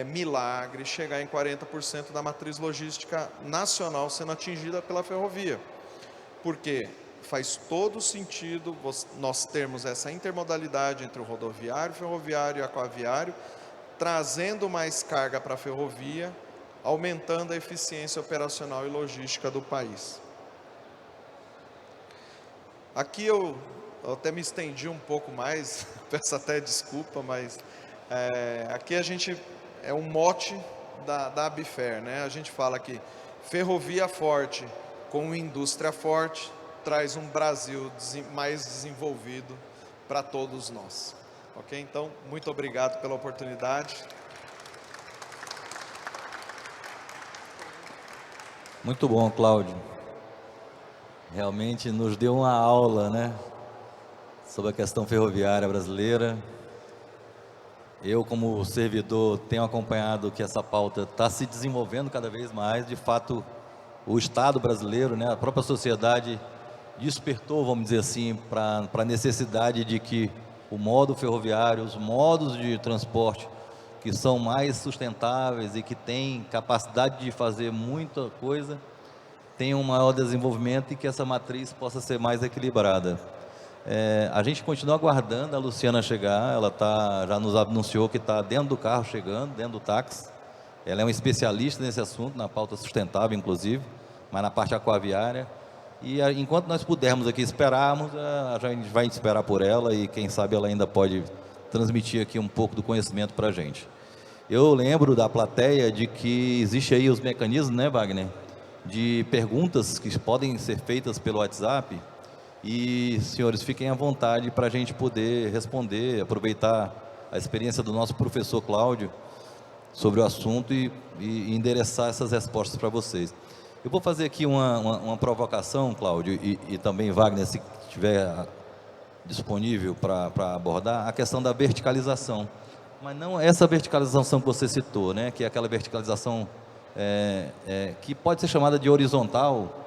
Speaker 3: milagre chegar em 40% da matriz logística nacional sendo atingida pela ferrovia, porque faz todo sentido nós termos essa intermodalidade entre o rodoviário, ferroviário e aquaviário, trazendo mais carga para a ferrovia, aumentando a eficiência operacional e logística do país. Aqui eu até me estendi um pouco mais, peço até desculpa, mas aqui é um mote da ABFER, né? A gente fala que ferrovia forte com indústria forte traz um Brasil mais desenvolvido para todos nós. Ok? Então, muito obrigado pela oportunidade.
Speaker 2: Muito bom, Cláudio. Realmente nos deu uma aula, né, sobre a questão ferroviária brasileira. Eu, como servidor, tenho acompanhado que essa pauta está se desenvolvendo cada vez mais. De fato, o Estado brasileiro, né, a própria sociedade despertou, vamos dizer assim, para a necessidade de que o modo ferroviário, os modos de transporte que são mais sustentáveis e que têm capacidade de fazer muita coisa, tenham um maior desenvolvimento e que essa matriz possa ser mais equilibrada. A gente continua aguardando a Luciana chegar, ela já nos anunciou que está dentro do carro chegando, dentro do táxi. Ela é uma especialista nesse assunto, na pauta sustentável, inclusive, mas na parte aquaviária. E enquanto nós pudermos aqui esperarmos, a gente vai esperar por ela e quem sabe ela ainda pode transmitir aqui um pouco do conhecimento para a gente. Eu lembro da plateia de que existe aí os mecanismos, né, Wagner, de perguntas que podem ser feitas pelo WhatsApp e, senhores, fiquem à vontade para a gente poder responder, aproveitar a experiência do nosso professor Cláudio sobre o assunto e endereçar essas respostas para vocês. Eu vou fazer aqui uma provocação, Cláudio, e também Wagner, se estiver disponível para abordar, a questão da verticalização. Mas não essa verticalização que você citou, né, que é aquela verticalização que pode ser chamada de horizontal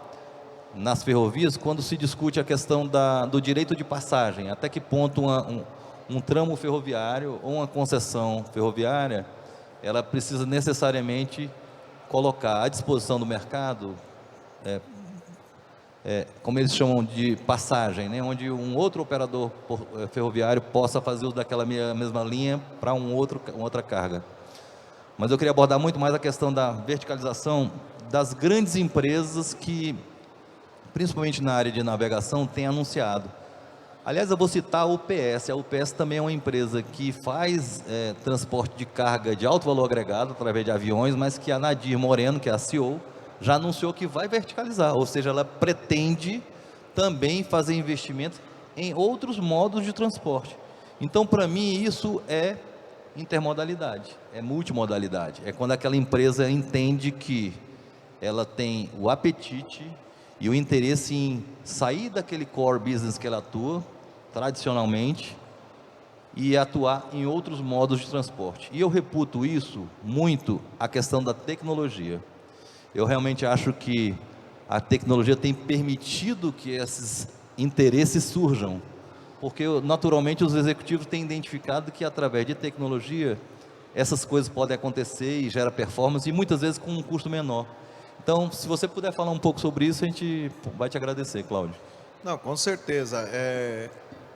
Speaker 2: nas ferrovias, quando se discute a questão do direito de passagem, até que ponto um tramo ferroviário ou uma concessão ferroviária, ela precisa necessariamente colocar à disposição do mercado, como eles chamam de passagem, né, onde um outro operador ferroviário possa fazer uso daquela mesma linha para uma outra carga. Mas eu queria abordar muito mais a questão da verticalização das grandes empresas que, principalmente na área de navegação, têm anunciado. Aliás, eu vou citar a UPS. A UPS também é uma empresa que faz transporte de carga de alto valor agregado através de aviões, mas que a Nadir Moreno, que é a CEO, já anunciou que vai verticalizar, ou seja, ela pretende também fazer investimentos em outros modos de transporte. Então, para mim, isso é intermodalidade, é multimodalidade. É quando aquela empresa entende que ela tem o apetite e o interesse em sair daquele core business que ela atua, tradicionalmente, e atuar em outros modos de transporte. E eu reputo isso muito a questão da tecnologia. Eu realmente acho que a tecnologia tem permitido que esses interesses surjam, porque naturalmente os executivos têm identificado que através de tecnologia essas coisas podem acontecer e gera performance e muitas vezes com um custo menor. Então, se você puder falar um pouco sobre isso, a gente vai te agradecer, Cláudio.
Speaker 3: Não, com certeza. É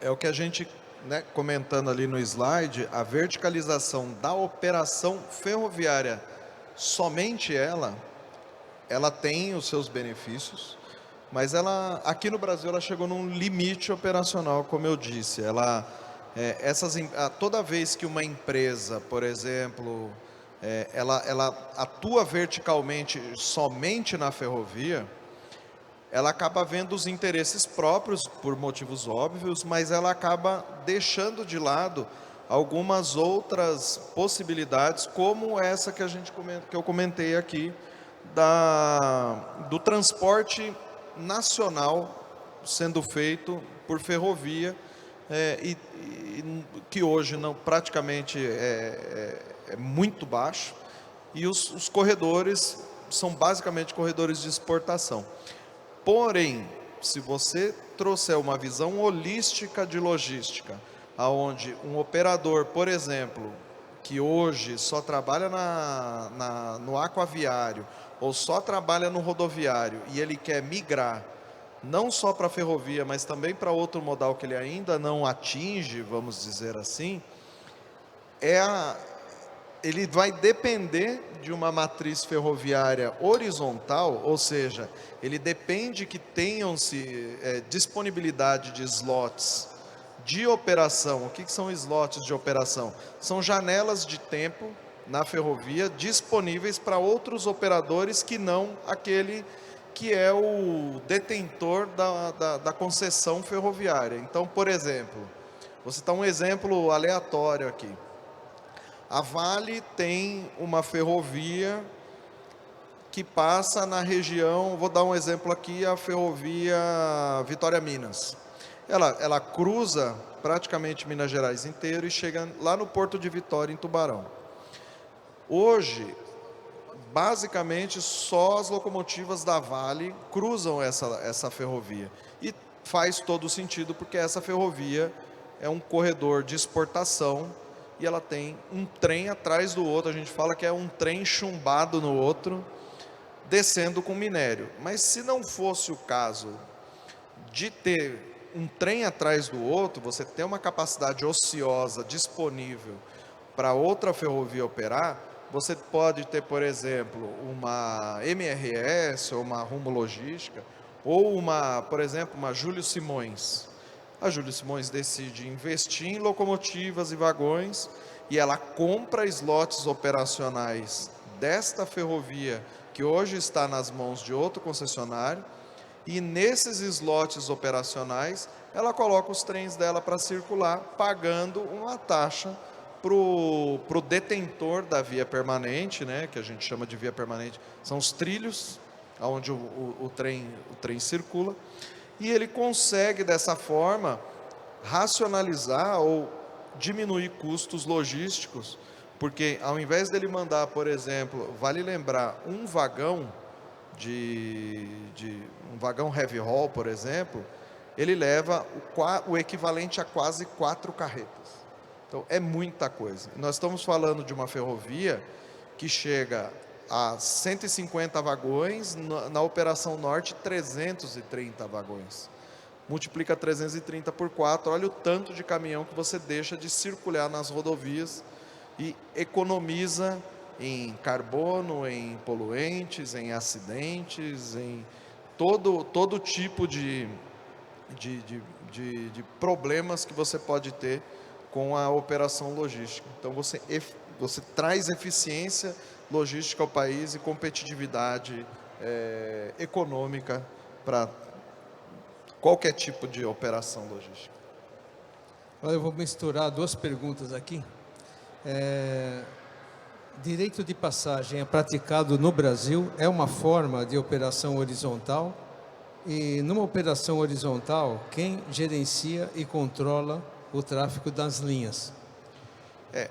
Speaker 3: o que a gente, né, comentando ali no slide, a verticalização da operação ferroviária, somente ela tem os seus benefícios, mas ela, aqui no Brasil, ela chegou num limite operacional, como eu disse. Toda vez que uma empresa, por exemplo, ela atua verticalmente somente na ferrovia, ela acaba vendo os interesses próprios, por motivos óbvios, mas ela acaba deixando de lado algumas outras possibilidades, como essa que eu comentei aqui, do transporte nacional sendo feito por ferrovia, que hoje praticamente é muito baixo, e os corredores são basicamente corredores de exportação. Porém, se você trouxer uma visão holística de logística, aonde um operador, por exemplo, que hoje só trabalha no aquaviário ou só trabalha no rodoviário e ele quer migrar não só para a ferrovia, mas também para outro modal que ele ainda não atinge, vamos dizer assim, ele vai depender de uma matriz ferroviária horizontal, ou seja, ele depende que tenham-se disponibilidade de slots de operação. O que são slots de operação? São janelas de tempo na ferrovia disponíveis para outros operadores que não aquele que é o detentor da concessão ferroviária. Então, por exemplo, vou citar um exemplo aleatório aqui. A Vale tem uma ferrovia que passa na região, vou dar um exemplo aqui, a ferrovia Vitória-Minas. Ela cruza praticamente Minas Gerais inteiro e chega lá no Porto de Vitória, em Tubarão. Hoje, basicamente, só as locomotivas da Vale cruzam essa ferrovia. E faz todo sentido, porque essa ferrovia é um corredor de exportação e ela tem um trem atrás do outro. A gente fala que é um trem chumbado no outro, descendo com minério. Mas se não fosse o caso de ter um trem atrás do outro, você ter uma capacidade ociosa disponível para outra ferrovia operar, você pode ter, por exemplo, uma MRS ou uma Rumo Logística, ou por exemplo, uma Júlio Simões. A Júlio Simões decide investir em locomotivas e vagões e ela compra slots operacionais desta ferrovia que hoje está nas mãos de outro concessionário, e nesses slots operacionais ela coloca os trens dela para circular, pagando uma taxa para o detentor da via permanente, né, que a gente chama de via permanente, são os trilhos onde o trem circula, e ele consegue dessa forma racionalizar ou diminuir custos logísticos, porque ao invés dele mandar, por exemplo, vale lembrar, um vagão um vagão heavy haul, por exemplo, ele leva o equivalente a quase 4 carretas. Então é muita coisa. Nós estamos falando de uma ferrovia que chega a 150 vagões, na Operação Norte 330 vagões. Multiplica 330 por 4, olha o tanto de caminhão que você deixa de circular nas rodovias e economiza em carbono, em poluentes, em acidentes, em todo tipo de problemas que você pode ter com a operação logística. Então você traz eficiência logística ao país e competitividade econômica para qualquer tipo de operação logística.
Speaker 1: Eu vou misturar duas perguntas aqui. Direito de passagem é praticado no Brasil? É uma forma de operação horizontal? E numa operação horizontal, quem gerencia e controla o tráfego das linhas?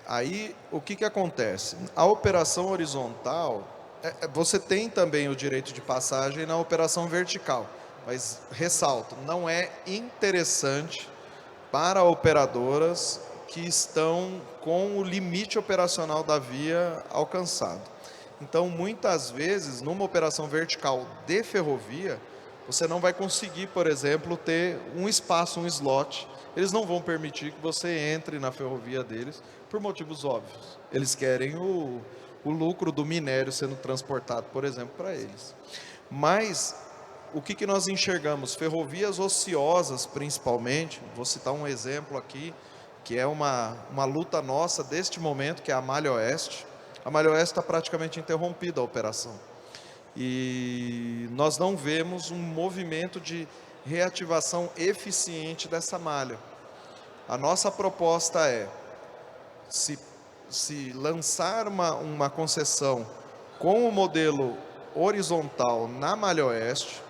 Speaker 3: Aí o que acontece? A operação horizontal, você tem também o direito de passagem na operação vertical, mas ressalto, não é interessante para operadoras que estão com o limite operacional da via alcançado. Então, muitas vezes, numa operação vertical de ferrovia, você não vai conseguir, por exemplo, ter um espaço, um slot. Eles não vão permitir que você entre na ferrovia deles, por motivos óbvios. Eles querem o lucro do minério sendo transportado, por exemplo, para eles. Mas o que nós enxergamos? Ferrovias ociosas, principalmente. Vou citar um exemplo aqui, que é uma luta nossa deste momento, que é a Malha Oeste. A Malha Oeste está praticamente interrompida a operação. E nós não vemos um movimento de reativação eficiente dessa malha. A nossa proposta é, se lançar uma concessão com o modelo horizontal na Malha Oeste,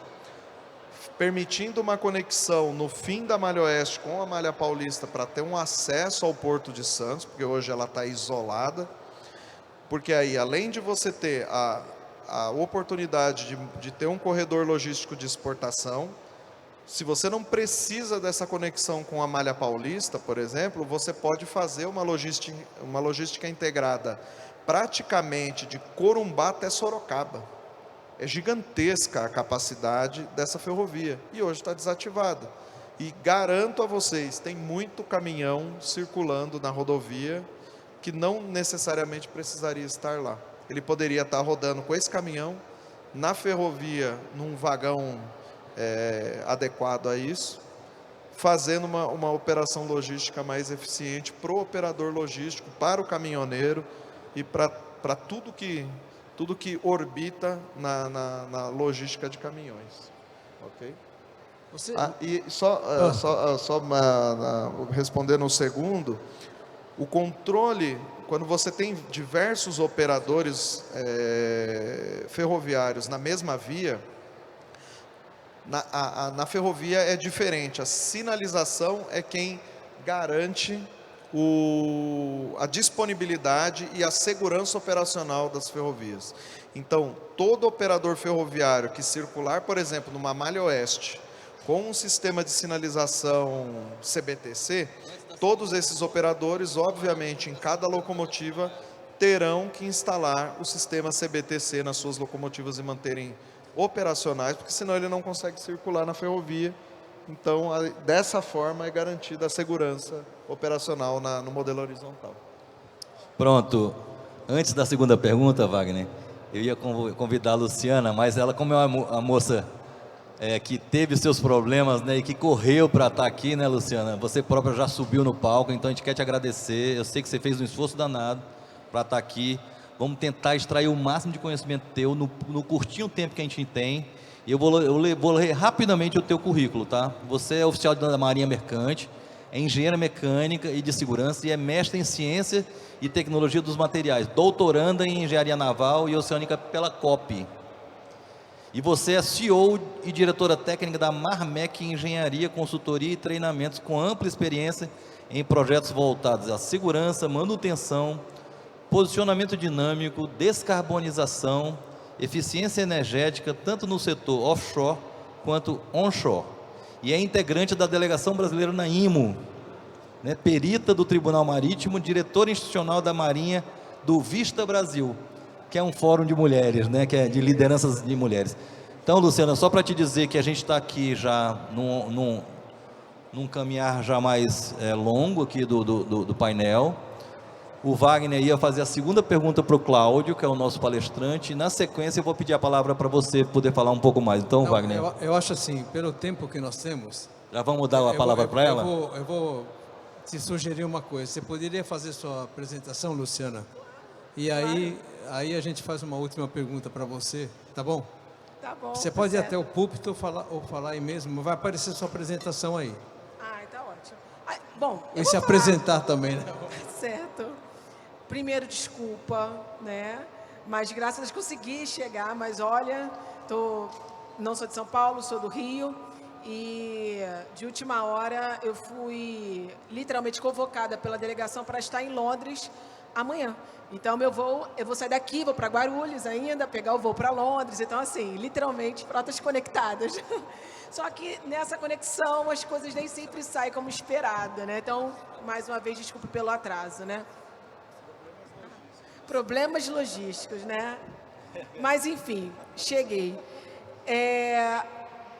Speaker 3: permitindo uma conexão no fim da Malha Oeste com a Malha Paulista para ter um acesso ao Porto de Santos, porque hoje ela está isolada, porque aí, além de você ter a oportunidade de ter um corredor logístico de exportação, se você não precisa dessa conexão com a Malha Paulista, por exemplo, você pode fazer uma logística integrada praticamente de Corumbá até Sorocaba. É gigantesca a capacidade dessa ferrovia e hoje está desativada. E garanto a vocês, tem muito caminhão circulando na rodovia que não necessariamente precisaria estar lá. Ele poderia estar rodando com esse caminhão na ferrovia, num vagão adequado a isso, fazendo uma operação logística mais eficiente para o operador logístico, para o caminhoneiro e para tudo que orbita na logística de caminhões. Ok? E respondendo o segundo, o controle, quando você tem diversos operadores ferroviários na mesma via, na ferrovia é diferente. A sinalização é quem garante a disponibilidade e a segurança operacional das ferrovias. Então, todo operador ferroviário que circular, por exemplo, numa Malha Oeste, Com um sistema de sinalização CBTC, todos esses operadores, obviamente, em cada locomotiva, terão que instalar o sistema CBTC nas suas locomotivas e manterem operacionais, porque senão ele não consegue circular na ferrovia. Então, dessa forma é garantida a segurança operacional no modelo horizontal.
Speaker 2: Pronto. Antes da segunda pergunta, Wagner, eu ia convidar a Luciana, mas ela, como é uma moça que teve seus problemas, né, e que correu para estar aqui, né, Luciana? Você própria já subiu no palco, então a gente quer te agradecer. Eu sei que você fez um esforço danado para estar aqui. Vamos tentar extrair o máximo de conhecimento teu no curtinho tempo que a gente tem. E eu vou ler rapidamente o teu currículo, tá? Você é oficial da Marinha Mercante, é engenheira mecânica e de segurança e é mestre em ciência e tecnologia dos materiais, doutoranda em engenharia naval e oceânica pela COP. E você é CEO e diretora técnica da Marmec Engenharia, Consultoria e Treinamentos, com ampla experiência em projetos voltados à segurança, manutenção, posicionamento dinâmico, descarbonização, eficiência energética, tanto no setor offshore quanto onshore. E é integrante da delegação brasileira na IMO, né, perita do Tribunal Marítimo, diretora institucional da Marinha do Vista Brasil, que é um fórum de mulheres, né, que é de lideranças de mulheres. Então, Luciana, só para te dizer que a gente está aqui já num caminhar já mais longo aqui do painel. O Wagner ia fazer a segunda pergunta para o Cláudio, que é o nosso palestrante, e na sequência eu vou pedir a palavra para você poder falar um pouco mais. Então, Wagner.
Speaker 1: Eu acho assim, pelo tempo que nós temos...
Speaker 2: Já vamos dar a palavra para ela?
Speaker 1: Eu vou te sugerir uma coisa. Você poderia fazer sua apresentação, Luciana? E aí a gente faz uma última pergunta para você, tá bom?
Speaker 4: Tá bom.
Speaker 1: Você pode ir até o púlpito ou falar aí mesmo, vai aparecer sua apresentação aí.
Speaker 4: Tá ótimo. Bom,
Speaker 1: E se apresentar também, né?
Speaker 4: Certo. Primeiro, desculpa, né? Mas graças a Deus consegui chegar, mas olha, não sou de São Paulo, sou do Rio. E de última hora eu fui literalmente convocada pela delegação para estar em Londres amanhã. Então eu vou sair daqui, vou para Guarulhos ainda, pegar o voo para Londres. Então assim, literalmente, frotas conectadas. Só que nessa conexão as coisas nem sempre saem como esperada, né? Então, mais uma vez, desculpe pelo atraso, né? Problemas logísticos, né? Mas enfim, cheguei.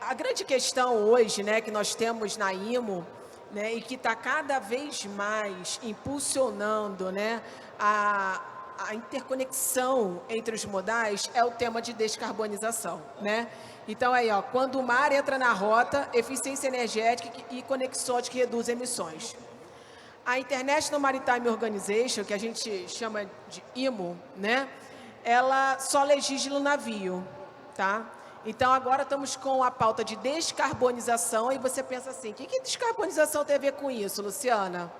Speaker 4: A grande questão hoje, né, que nós temos na IMO, né, e que está cada vez mais impulsionando, né, a interconexão entre os modais é o tema de descarbonização, né? Então aí, ó, quando o mar entra na rota, eficiência energética e conexões que reduzem emissões. A International Maritime Organization, que a gente chama de IMO, né, ela só legisla o navio, tá? Então, agora estamos com a pauta de descarbonização e você pensa assim, o que descarbonização tem a ver com isso, Luciana?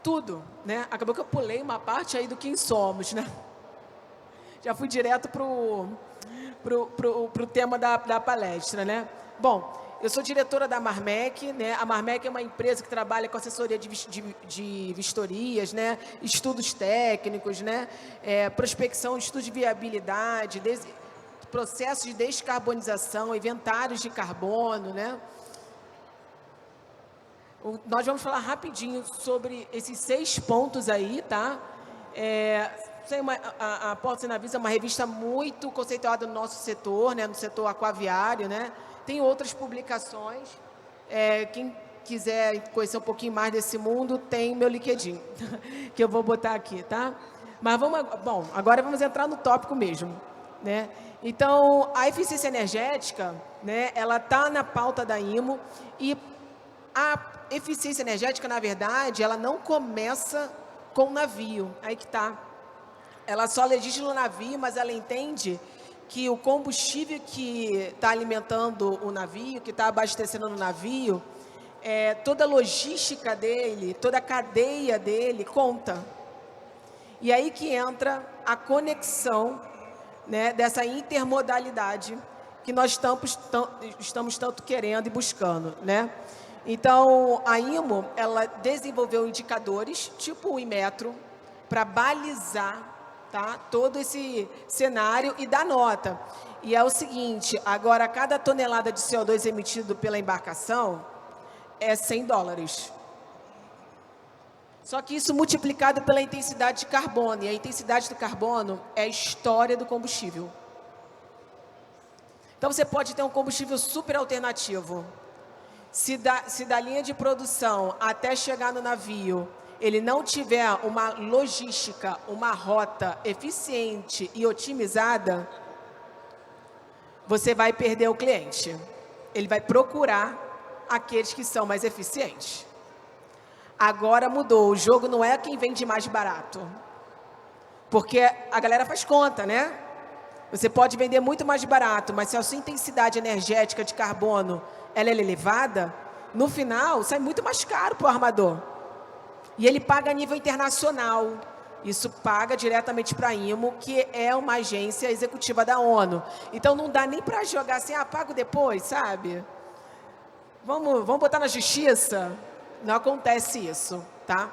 Speaker 4: Tudo, né? Acabou que eu pulei uma parte aí do quem somos, né? Já fui direto pro tema da palestra, né? Bom, eu sou diretora da Marmec, né? A Marmec é uma empresa que trabalha com assessoria de vistorias, né? Estudos técnicos, né? Prospecção, estudos de viabilidade, processos de descarbonização, inventários de carbono, né? Nós vamos falar rapidinho sobre esses 6 pontos aí, tá? A Portos e Navios é uma revista muito conceituada no nosso setor, né? No setor aquaviário, né? Tem outras publicações. Quem quiser conhecer um pouquinho mais desse mundo, tem meu LinkedIn, que eu vou botar aqui, tá? Mas agora vamos entrar no tópico mesmo, né? Então, a eficiência energética, né, ela está na pauta da IMO e a eficiência energética, na verdade, ela não começa com o navio, aí que está. Ela só legisla o navio, mas ela entende que o combustível que está alimentando o navio, que está abastecendo no navio, toda a logística dele, toda a cadeia dele conta. E aí que entra a conexão, né, dessa intermodalidade que nós estamos tanto querendo e buscando, né? Então, a IMO, ela desenvolveu indicadores, tipo o Inmetro, para balizar, tá, todo esse cenário e dar nota. E é o seguinte, agora cada tonelada de CO2 emitido pela embarcação é $100. Só que isso multiplicado pela intensidade de carbono, e a intensidade do carbono é a história do combustível. Então você pode ter um combustível super alternativo. Se da linha de produção até chegar no navio, ele não tiver uma logística, uma rota eficiente e otimizada, você vai perder o cliente. Ele vai procurar aqueles que são mais eficientes. Agora mudou, o jogo não é quem vende mais barato. Porque a galera faz conta, né? Você pode vender muito mais barato, mas se a sua intensidade energética de carbono ela é elevada, no final sai muito mais caro para o armador. E ele paga a nível internacional. Isso paga diretamente para a IMO, que é uma agência executiva da ONU. Então não dá nem para jogar assim, pago depois, sabe? Vamos botar na justiça? Não acontece isso, tá?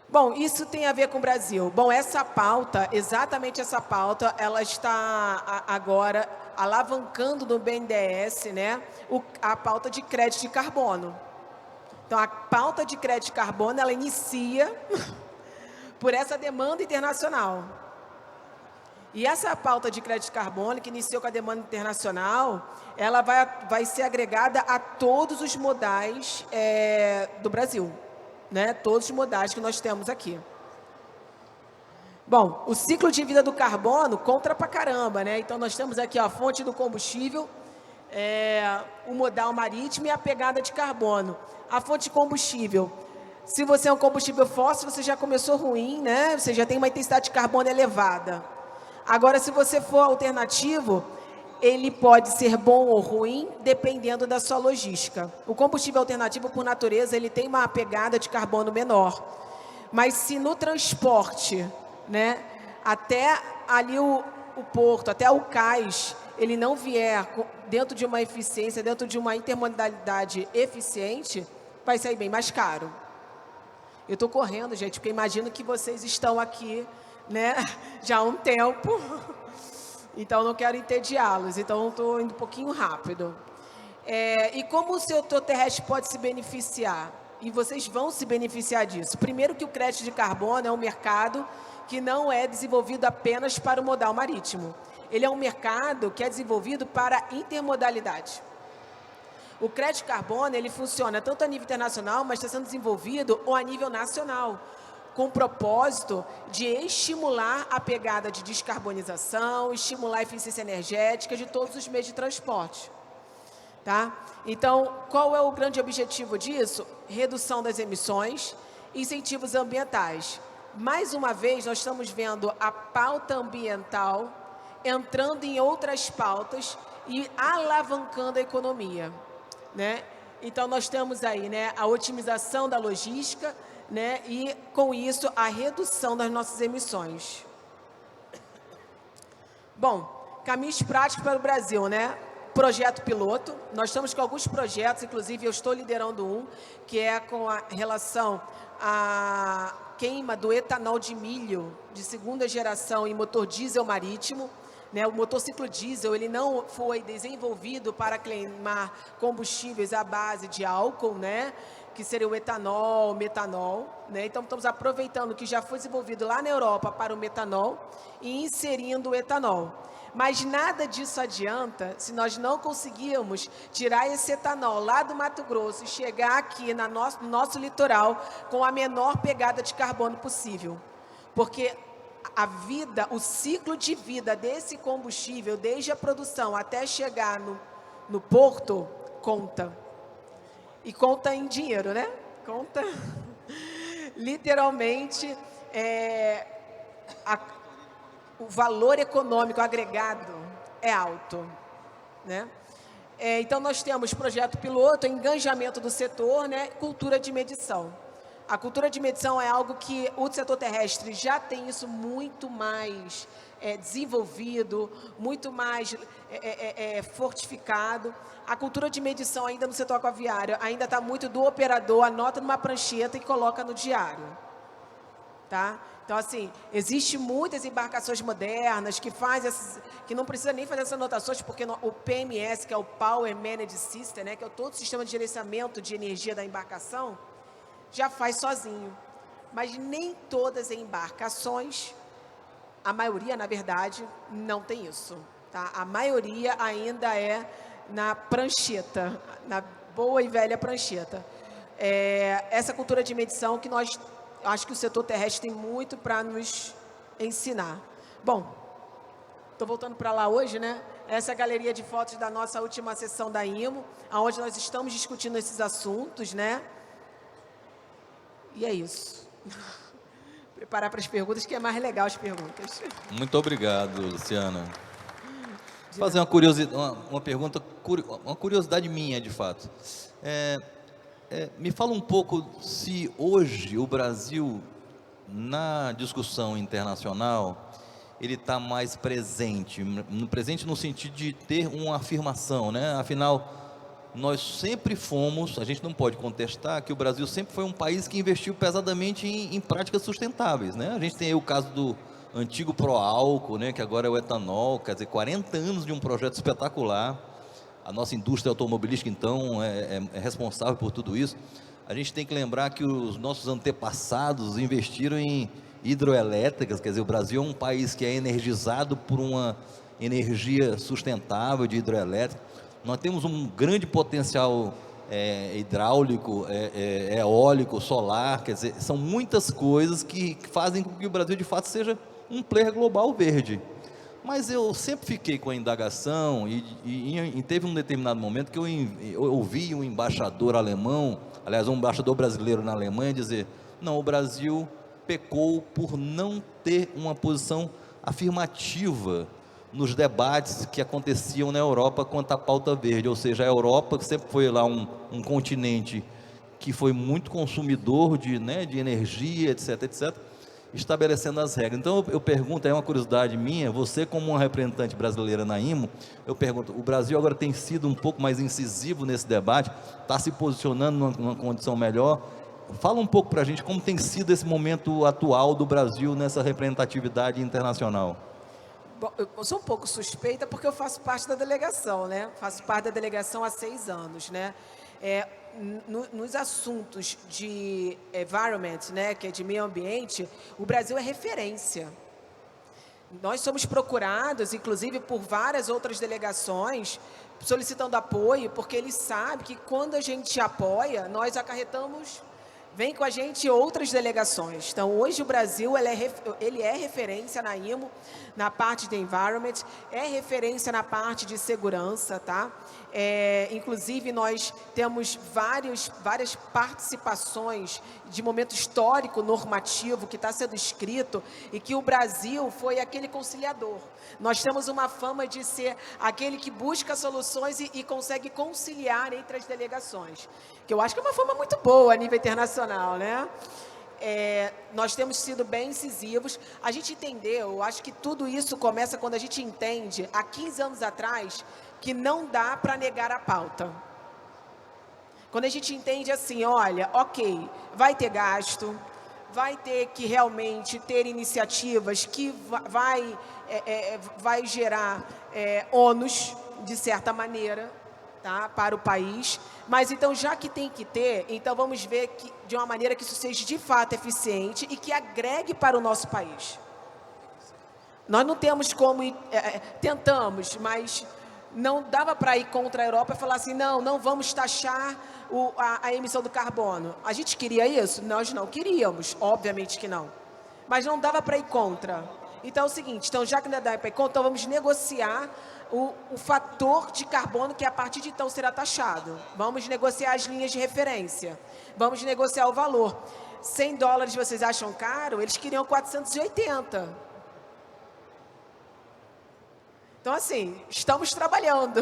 Speaker 4: Bom, isso tem a ver com o Brasil. Bom, essa pauta, exatamente essa pauta, ela está agora alavancando no BNDES, né, a pauta de crédito de carbono. Então, a pauta de crédito de carbono, ela inicia por essa demanda internacional. E essa pauta de crédito de carbono, que iniciou com a demanda internacional, ela vai ser agregada a todos os modais do Brasil, né? Todos os modais que nós temos aqui. Bom, o ciclo de vida do carbono conta pra caramba, né? Então, nós temos aqui a fonte do combustível, o modal marítimo e a pegada de carbono. A fonte de combustível, se você é um combustível fóssil, você já começou ruim, né? Você já tem uma intensidade de carbono elevada. Agora, se você for alternativo, ele pode ser bom ou ruim, dependendo da sua logística. O combustível alternativo, por natureza, ele tem uma pegada de carbono menor. Mas se no transporte, né, até ali o porto, até o cais, ele não vier dentro de uma eficiência, dentro de uma intermodalidade eficiente, vai sair bem mais caro. Eu estou correndo, gente, porque imagino que vocês estão aqui, né, já há um tempo, então não quero entediá-los, então estou indo um pouquinho rápido. E como o setor terrestre pode se beneficiar? E vocês vão se beneficiar disso. Primeiro que o crédito de carbono é um mercado que não é desenvolvido apenas para o modal marítimo. Ele é um mercado que é desenvolvido para intermodalidade. O crédito de carbono, ele funciona tanto a nível internacional, mas está sendo desenvolvido ou a nível nacional, com o propósito de estimular a pegada de descarbonização, estimular a eficiência energética de todos os meios de transporte. Tá? Então, qual é o grande objetivo disso? Redução das emissões, incentivos ambientais. Mais uma vez, nós estamos vendo a pauta ambiental entrando em outras pautas e alavancando a economia, né? Então, nós temos aí, né, a otimização da logística, né, e, com isso, a redução das nossas emissões. Bom, caminhos práticos para o Brasil, né? Projeto piloto. Nós estamos com alguns projetos, inclusive eu estou liderando um, que é com a relação à queima do etanol de milho de segunda geração em motor diesel marítimo. Né, o motor ciclo diesel, ele não foi desenvolvido para queimar combustíveis à base de álcool, né, que seria o etanol, o metanol. Né, então, estamos aproveitando o que já foi desenvolvido lá na Europa para o metanol e inserindo o etanol. Mas nada disso adianta se nós não conseguirmos tirar esse etanol lá do Mato Grosso e chegar aqui no nosso litoral com a menor pegada de carbono possível. Porque a vida, o ciclo de vida desse combustível, desde a produção até chegar no porto, conta. E conta em dinheiro, né? Conta literalmente o valor econômico agregado é alto, né? Então, nós temos projeto piloto, engajamento do setor, né? Cultura de medição. A cultura de medição é algo que o setor terrestre já tem isso muito mais desenvolvido, muito mais fortificado. A cultura de medição ainda no setor aquaviário ainda está muito do operador, anota numa prancheta e coloca no diário. tá? Então, assim, existem muitas embarcações modernas que que não precisa nem fazer essas anotações, porque o PMS, que é o Power Management System, né, que é todo o sistema de gerenciamento de energia da embarcação, já faz sozinho. Mas nem todas as embarcações, a maioria, na verdade, não tem isso, tá? A maioria ainda é na prancheta, na boa e velha prancheta. Essa cultura de medição que acho que o setor terrestre tem muito para nos ensinar. Bom, estou voltando para lá hoje, né? Essa é a galeria de fotos da nossa última sessão da IMO, onde nós estamos discutindo esses assuntos, né? E é isso. Preparar para as perguntas, que é mais legal as perguntas.
Speaker 2: Muito obrigado, Luciana. Vou fazer uma pergunta, uma curiosidade minha, de fato. Me fala um pouco se hoje o Brasil, na discussão internacional, ele está mais presente no sentido de ter uma afirmação, né? Afinal, nós sempre fomos, a gente não pode contestar que o Brasil sempre foi um país que investiu pesadamente em práticas sustentáveis, né? A gente tem aí o caso do antigo Proálcool, né, que agora é o etanol, quer dizer, 40 anos de um projeto espetacular. A nossa indústria automobilística, então, é responsável por tudo isso. A gente tem que lembrar que os nossos antepassados investiram em hidroelétricas, quer dizer, o Brasil é um país que é energizado por uma energia sustentável de hidroelétrica. Nós temos um grande potencial hidráulico, eólico, solar, quer dizer, são muitas coisas que fazem com que o Brasil, de fato, seja um player global verde. Mas eu sempre fiquei com a indagação e teve um determinado momento que eu ouvi um embaixador alemão, aliás, um embaixador brasileiro na Alemanha dizer: não, o Brasil pecou por não ter uma posição afirmativa nos debates que aconteciam na Europa quanto à pauta verde, ou seja, a Europa, que sempre foi lá um continente que foi muito consumidor de energia, etc, etc, estabelecendo as regras. Então eu pergunto, é uma curiosidade minha, você como uma representante brasileira na IMO, eu pergunto, o Brasil agora tem sido um pouco mais incisivo nesse debate, está se posicionando numa condição melhor? Fala um pouco para a gente como tem sido esse momento atual do Brasil nessa representatividade internacional.
Speaker 4: Bom, eu sou um pouco suspeita porque eu faço parte da delegação, né? Faço parte da delegação há 6 anos, né? Nos assuntos de environment, né, que é de meio ambiente, o Brasil é referência. Nós somos procurados, inclusive, por várias outras delegações, solicitando apoio, porque eles sabem que quando a gente apoia, nós acarretamos, vem com a gente outras delegações. Então, hoje o Brasil ele é referência na IMO, na parte de environment, é referência na parte de segurança, tá? Inclusive, nós temos várias participações de momento histórico normativo que está sendo escrito e que o Brasil foi aquele conciliador. Nós temos uma fama de ser aquele que busca soluções e consegue conciliar entre as delegações, que eu acho que é uma fama muito boa a nível internacional, né? Nós temos sido bem incisivos. A gente entendeu, eu acho que tudo isso começa quando a gente entende, há 15 anos atrás, que não dá para negar a pauta. Quando a gente entende assim, olha, ok, vai ter gasto, vai ter que realmente ter iniciativas que vai gerar ônus, de certa maneira, tá, para o país, mas então já que tem que ter, então vamos ver que, de uma maneira que isso seja de fato eficiente e que agregue para o nosso país. Nós não temos como ir, tentamos, mas não dava para ir contra a Europa e falar assim, não vamos taxar a emissão do carbono. A gente queria isso? Nós não queríamos, obviamente que não, mas não dava para ir contra. Então é o seguinte, então já que não dá para ir contra, então vamos negociar o fator de carbono que a partir de então será taxado. Vamos negociar as linhas de referência. Vamos negociar o valor. $100 vocês acham caro? Eles queriam 480. Então, assim, estamos trabalhando.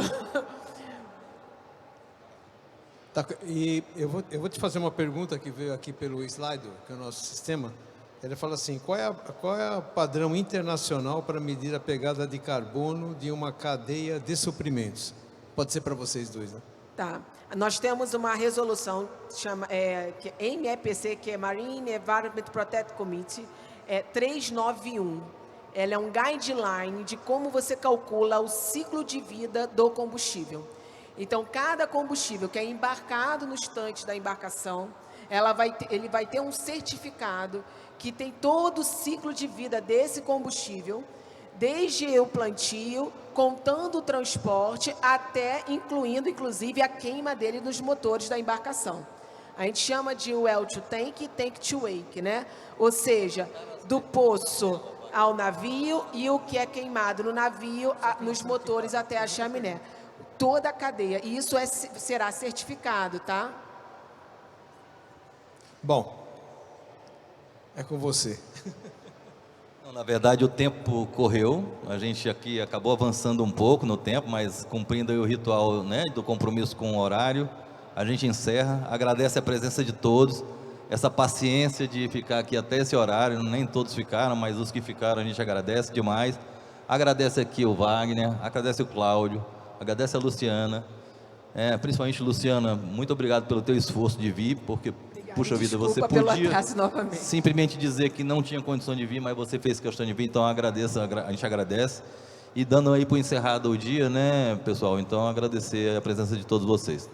Speaker 1: Tá, e eu vou te fazer uma pergunta que veio aqui pelo Slido, que é o nosso sistema. Ele fala assim, qual é o padrão internacional para medir a pegada de carbono de uma cadeia de suprimentos? Pode ser para vocês dois, né?
Speaker 4: Tá. Nós temos uma resolução que é MEPC, que é Marine Environment Protect Committee, 391. Ela é um guideline de como você calcula o ciclo de vida do combustível. Então, cada combustível que é embarcado nos tanques da embarcação, ele vai ter um certificado que tem todo o ciclo de vida desse combustível, desde o plantio, contando o transporte, até incluindo, inclusive, a queima dele nos motores da embarcação. A gente chama de well to tank e tank to wake, né? Ou seja, do poço ao navio e o que é queimado no navio, nos motores até a chaminé. Toda a cadeia. E isso será certificado, tá?
Speaker 1: Bom, é com você.
Speaker 2: Não, na verdade, o tempo correu, a gente aqui acabou avançando um pouco no tempo, mas cumprindo aí o ritual, né, do compromisso com o horário, a gente encerra, agradece a presença de todos, essa paciência de ficar aqui até esse horário, nem todos ficaram, mas os que ficaram a gente agradece demais, agradece aqui o Wagner, agradece o Cláudio, agradece a Luciana, principalmente Luciana, muito obrigado pelo teu esforço de vir, porque puxa vida, você podia simplesmente dizer que não tinha condição de vir, mas você fez questão de vir, então a gente agradece. E dando aí por encerrado o dia, né, pessoal? Então agradecer a presença de todos vocês.